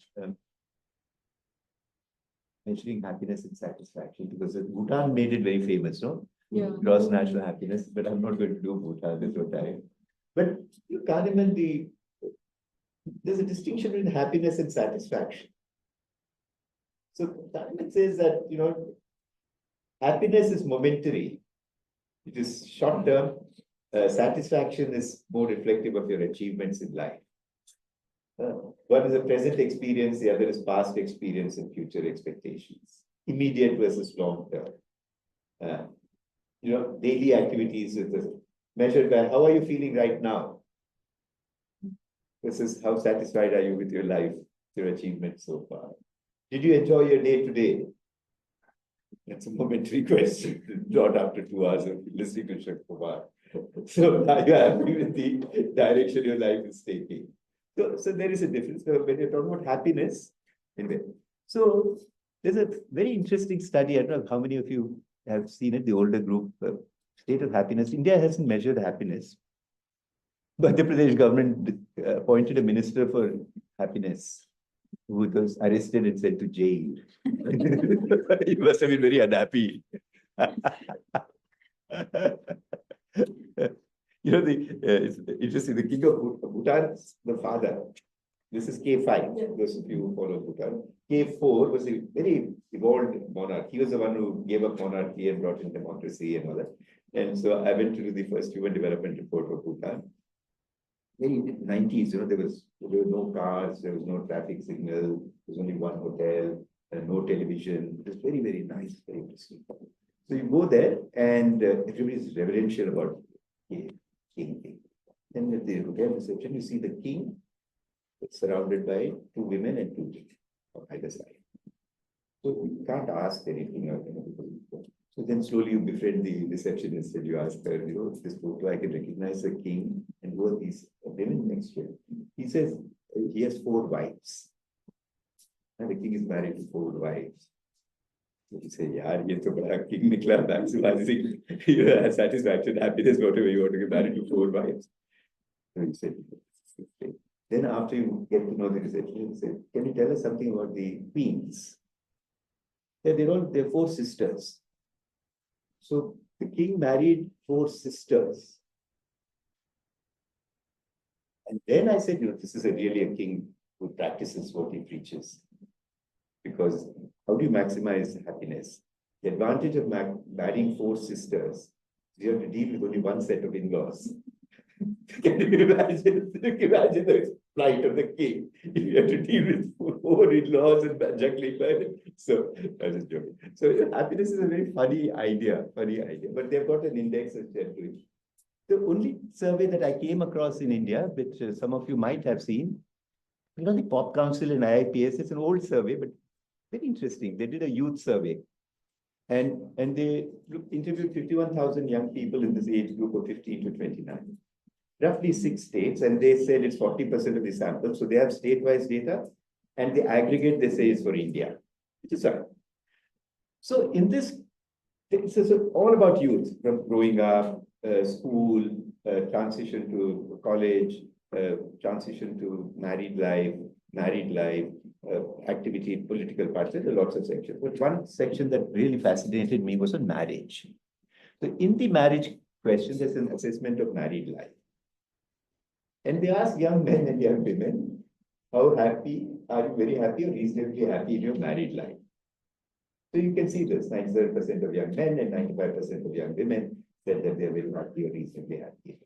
mentioning happiness and satisfaction, because Bhutan made it very famous, no? Yeah. Gross national happiness, but I'm not going to do Bhutan this time. But you can't even there's a distinction between happiness and satisfaction. So Kahneman says that, happiness is momentary. It is short term. Satisfaction is more reflective of your achievements in life. One is a present experience, the other is past experience and future expectations. Immediate versus long term. Daily activities is measured by how are you feeling right now? This is how satisfied are you with your life, your achievements so far? Did you enjoy your day today? That's a momentary question, not after 2 hours of listening to Shiv Kumar. So are you happy with the direction your life is taking? So there is a difference. So when you're talking about happiness, anyway. So there's a very interesting study. I don't know how many of you have seen it, the older group, State of Happiness. India hasn't measured happiness. But the Pradesh government appointed a minister for happiness who was arrested and sent to jail. He must have been very unhappy. It's interesting, the king of Bhutan, the father, this is K5, those of you who follow Bhutan. K4 was a very evolved monarch. He was the one who gave up monarchy and brought in democracy and all that. And so I went to do the first human development report for Bhutan. In the 90s, there were no cars, there was no traffic signal, there was only one hotel, no television. It was very, very nice, very interesting. So you go there and everybody is reverential about the king. Then at the hotel reception, you see the king surrounded by 2 women and 2 children on either side. So you can't ask anything. So then slowly you befriend the receptionist and you ask her, this photo, I can recognize the king and who are these women next to him. He says he has 4 wives. And the king is married to 4 wives. So you say, yaar, ye to bada king nikla, maximizing satisfaction, happiness, whatever you want to get married to 4 wives. So he said, then after you get to know the receptionist, he said, can you tell us something about the queens? They're 4 sisters. So the king married 4 sisters. And then I said, this is really a king who practices what he preaches. Because how do you maximize happiness? The advantage of marrying 4 sisters, you have to deal with only one set of in-laws. Can you imagine the plight of the king? You have to deal with 4 in-laws and juggling. So I was just joking. So happiness is a very funny idea, but they've got an index of doing. The only survey that I came across in India, which some of you might have seen, the Pop Council and IIPS, it's an old survey, but very interesting. They did a youth survey. And they interviewed 51,000 young people in this age group of 15 to 29. Roughly 6 states, and they said it's 40% of the sample. So they have state-wise data, and the aggregate, they say, is for India, which is fine. So in this, it's all about youth, from growing up, school, transition to college, transition to married life, activity, political parts. There are lots of sections. But one section that really fascinated me was on marriage. So in the marriage question, there's an assessment of married life. And they ask young men and young women, how happy, are you very happy or reasonably happy in your married life? So you can see this, 97% of young men and 95% of young women said that they're very happy or reasonably happy.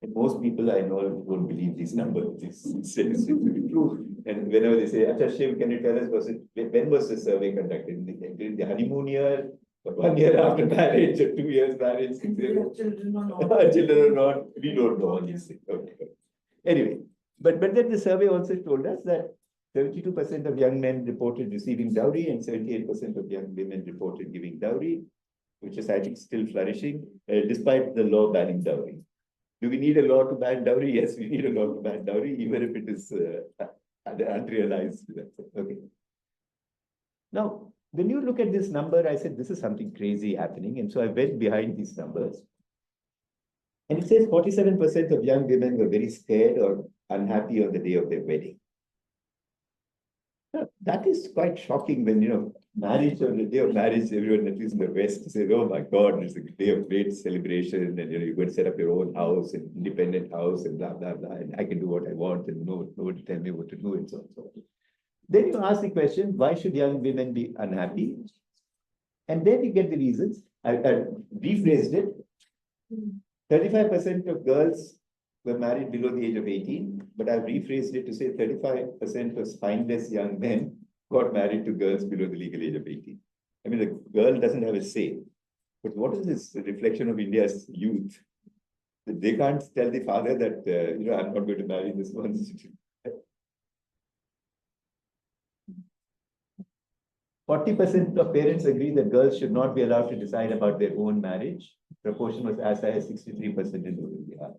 And most people I know won't believe these numbers. It's true. And whenever they say, Acha Shiv, can you tell us, when was the survey conducted? During the honeymoon year, or 1 year after marriage, or 2 years marriage, 6 years? Children or not. Children or not, we don't know all these things. Okay. Anyway, but then the survey also told us that 72% of young men reported receiving dowry and 78% of young women reported giving dowry, which is, I think, still flourishing, despite the law banning dowry. Do we need a law to ban dowry? Yes, we need a law to ban dowry, even if it is unrealized. Okay. Now, when you look at this number, I said, this is something crazy happening. And so I went behind these numbers. And it says 47% of young women were very scared or unhappy on the day of their wedding. Now, that is quite shocking when, marriage, on the day of marriage, everyone, at least in the West, says, oh my God, it's a day of great celebration. And, you're going to set up your own house, an independent house, and blah, blah, blah. And I can do what I want, and nobody tell me what to do, and so on and so on. Then you ask the question, why should young women be unhappy? And then you get the reasons. I rephrased it. 35% of girls were married below the age of 18, but I've rephrased it to say 35% of spineless young men got married to girls below the legal age of 18. I mean, the girl doesn't have a say. But what is this reflection of India's youth? They can't tell the father that, I'm not going to marry this one. 40% of parents agree that girls should not be allowed to decide about their own marriage. Proportion was as high as 63% in rural Bihar.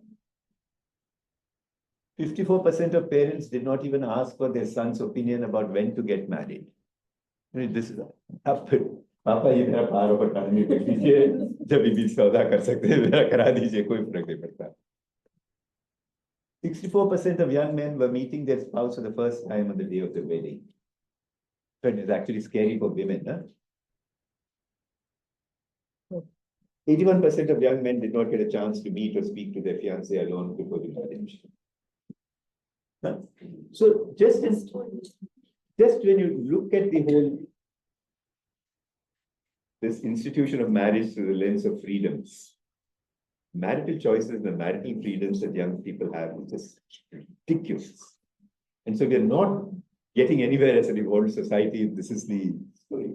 54% of parents did not even ask for their son's opinion about when to get married. I mean, this is Papa, ये मेरा पार और टालने कर दीजिए, जब भी सौदा कर सकते हैं, मेरा करा दीजिए, कोई फर्क नहीं पड़ता. 64% of young men were meeting their spouse for the first time on the day of the wedding. So it is actually scary for women, huh? 81% of young men did not get a chance to meet or speak to their fiancé alone before the marriage. Huh? So just when you look at the whole this institution of marriage through the lens of freedoms, marital choices and marital freedoms that young people have is just ridiculous. And so we're not getting anywhere as an evolved society. This is the story.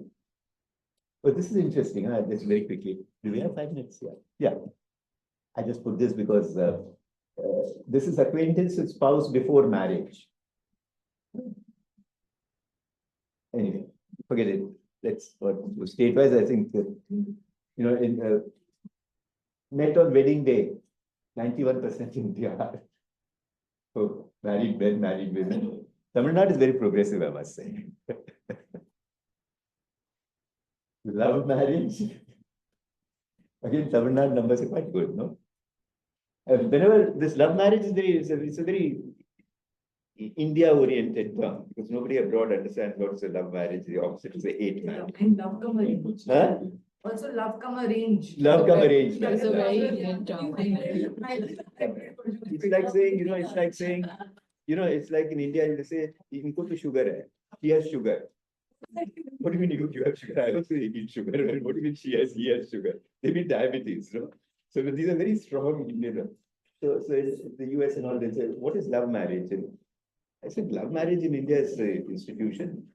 But this is interesting. Just very quickly. Do we have 5 minutes here? Yeah. I just put this because this is acquaintance with spouse before marriage. Anyway, forget it. Let's state-wise, I think, in met on wedding day, 91% in Bihar. So married men, married women. Tamil Nadu is very progressive, I must say. Love marriage. Again, Tamil Nadu numbers are quite good, no? Whenever this love marriage is it's a very India-oriented term, because nobody abroad understands what is a love marriage. The opposite is a hate marriage. And love marriage. Huh? Also, love come arrange. Love come arranged. That's a very Indian term. It's like saying, it's like in India, you say, "Inko to sugar hai." He has sugar. What do you mean you have sugar? I also eat sugar. What do you mean he has sugar? They mean diabetes, no? So these are very strong Indian. So in the US and all, they say, what is love marriage? And I said, love marriage in India is an institution.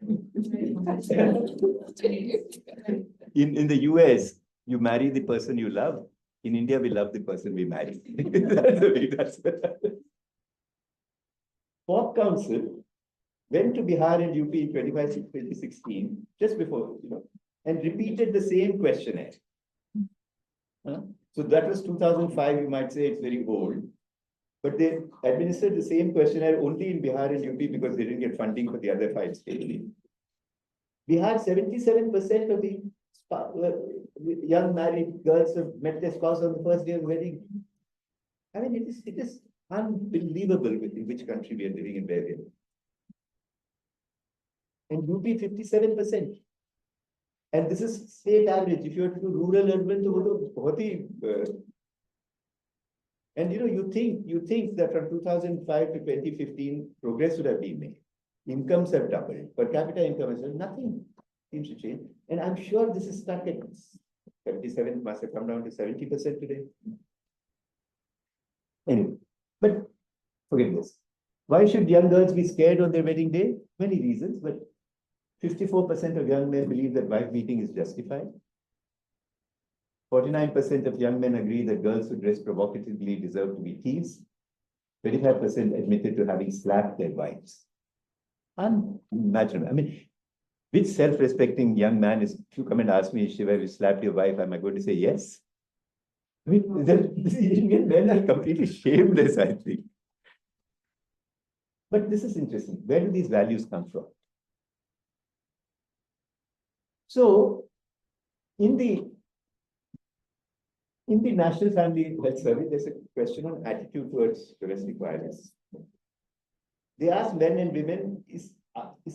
In the US, you marry the person you love. In India, we love the person we marry. That's Pop Council went to Bihar and UP in 2016, just before, and repeated the same questionnaire. So that was 2005, you might say it's very old. But they administered the same questionnaire only in Bihar and UP because they didn't get funding for the other 5 states. Bihar, 77% of the young married girls have met their spouse on the first day of wedding. I mean, it is unbelievable in which country we are living in where we are. And UP 57%. And this is state average. If you are to do rural urban, and you think that from 2005 to 2015, progress would have been made. Incomes have doubled, per capita income has nothing seems to change. And I'm sure this is stuck at 77, must have come down to 70% today. Anyway, but forget this. Why should young girls be scared on their wedding day? Many reasons, but 54% of young men believe that wife beating is justified. 49% of young men agree that girls who dress provocatively deserve to be teased. 25% admitted to having slapped their wives. Unimaginable. I mean, which self-respecting young man is, if you come and ask me, Shiv, have you slapped your wife? Am I going to say yes? I mean, the Indian men are completely shameless, I think. But this is interesting. Where do these values come from? So, in the National Family Health Survey, there's a question on attitude towards domestic violence. They asked men and women, is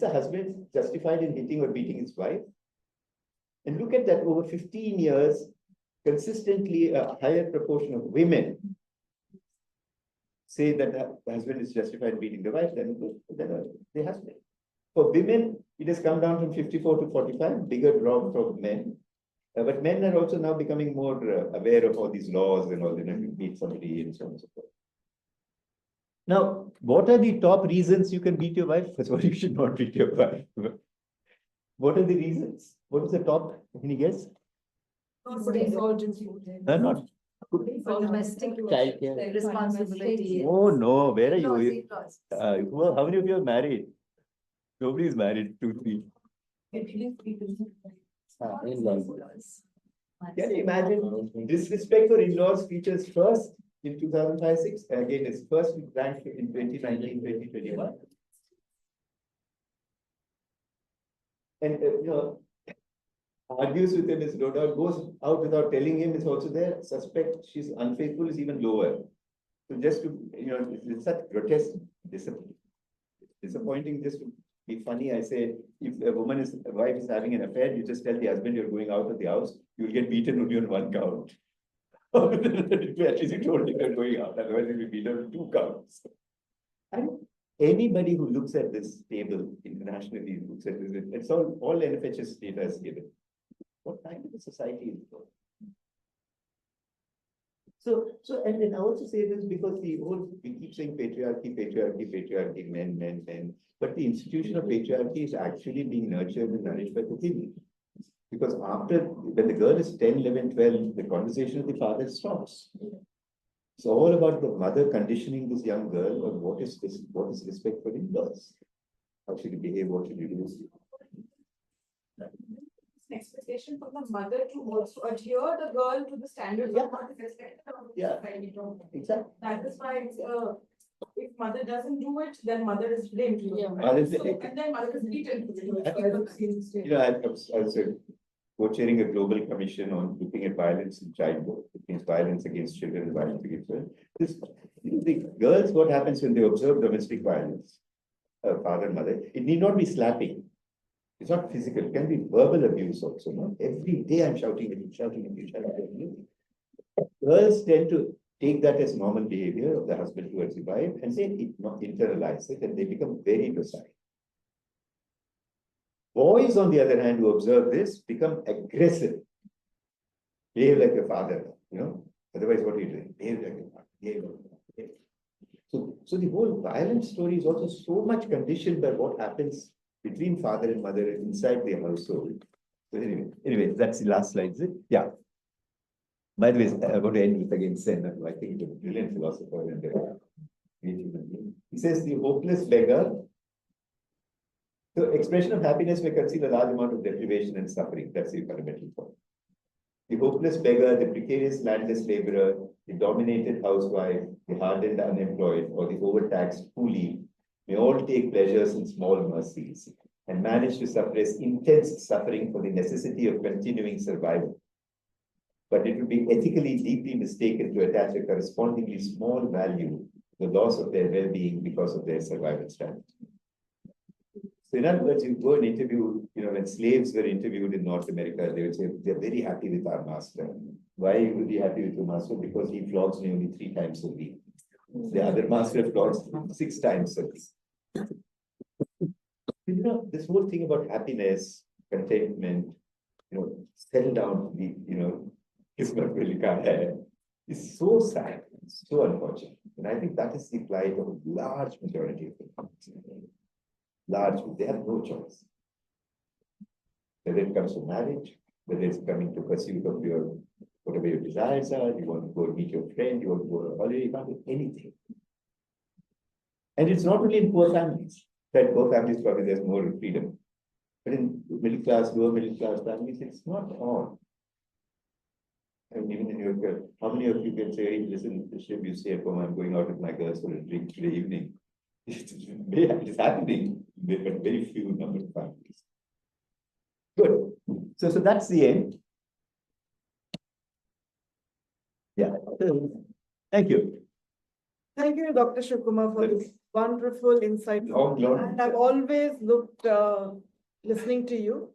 a husband justified in hitting or beating his wife? And look at that, over 15 years, consistently a higher proportion of women say that the husband is justified in beating the wife than the husband. For women, it has come down from 54 to 45, bigger drop from men. But men are also now becoming more aware of all these laws and all, you beat somebody and so on and so forth. Now, what are the top reasons you can beat your wife? First of all, you should not beat your wife. What are the reasons? What is the top? Can you guess? Not Domestic childcare. responsibility. Oh no, where are you? Well, how many of you are married? Nobody is married. 2, 3. Can you imagine? Disrespect for in-laws features first in 2005-06, and again it's first ranked in 2019-2021. And argues with him is no doubt, goes out without telling him is also there. Suspect she's unfaithful is even lower. So just to it's such grotesque, disappointing. Just to be funny, I say if a wife is having an affair, you just tell the husband you're going out of the house, you'll get beaten only on 1 count. At least you told him you're going out, otherwise you'll be beaten on 2 counts. And anybody who looks at this table internationally looks at this, it's all NFHS data is given. What kind of a society is it? So, and then I also say this because we keep saying patriarchy, men. But the institution of patriarchy is actually being nurtured and nourished by the women. Because when the girl is 10, 11, 12, the conversation with the father stops. It's all about the mother conditioning this young girl on what is respect for in-laws. How should you behave, what should you do? Expectation from the mother to also adhere the girl to the standards of what is expected of the Yeah. society. Exactly. That is why if mother doesn't do it, then mother is blamed. And then mother is beaten. I was co-chairing a global commission on looking at violence in childhood. It means violence against children and violence against women. The girls, what happens when they observe domestic violence, father and mother, it need not be slapping. It's not physical, it can be verbal abuse also. No? Every day I'm shouting at you, shouting at you, shouting at you. Girls tend to take that as normal behavior of the husband towards the wife and they not internalize it and they become very docile. Boys, on the other hand, who observe this, become aggressive. Behave like your father, you know. Otherwise, what are you doing? Behave like your father. Behave like your father. So the whole violent story is also so much conditioned by what happens between father and mother inside the household. So anyway, that's the last slide, is it? Yeah. By the way, I'm going to end with again Sen. I think he's a brilliant philosopher and great human being. He says the hopeless beggar. So expression of happiness may conceal a large amount of deprivation and suffering. That's the fundamental point. The hopeless beggar, the precarious landless laborer, the dominated housewife, the hardened unemployed, or the overtaxed coolie may all take pleasures in small mercies and manage to suppress intense suffering for the necessity of continuing survival. But it would be ethically deeply mistaken to attach a correspondingly small value to the loss of their well-being because of their survival strategy. So in other words, you go and interview, you know, when slaves were interviewed in North America, they would say, they're very happy with our master. Why would you be happy with your master? Because he flogs me only 3 times a week. The other master flogs 6 times a week. You know, this whole thing about happiness, contentment, you know, settle down, you know, is so sad, so unfortunate. And I think that is the plight of a large majority of the country. Large, they have no choice. Whether it comes to marriage, whether it's coming to pursuit of your, whatever your desires are, you want to go meet your friend, you want to go on a holiday, you can't do anything. And it's not only in poor families. That poor families probably there's more freedom. But in middle class, lower middle class families, it's not all. And even in your, how many of you can say, hey, listen, Shiv, you stay at home, I'm going out with my girls for a drink today evening. It's happening, but very few number of families. Good. So that's the end. Yeah. Thank you. Thank you, Dr. Shiv Kumar, for this wonderful insight. Long. And I've always looked, listening to you.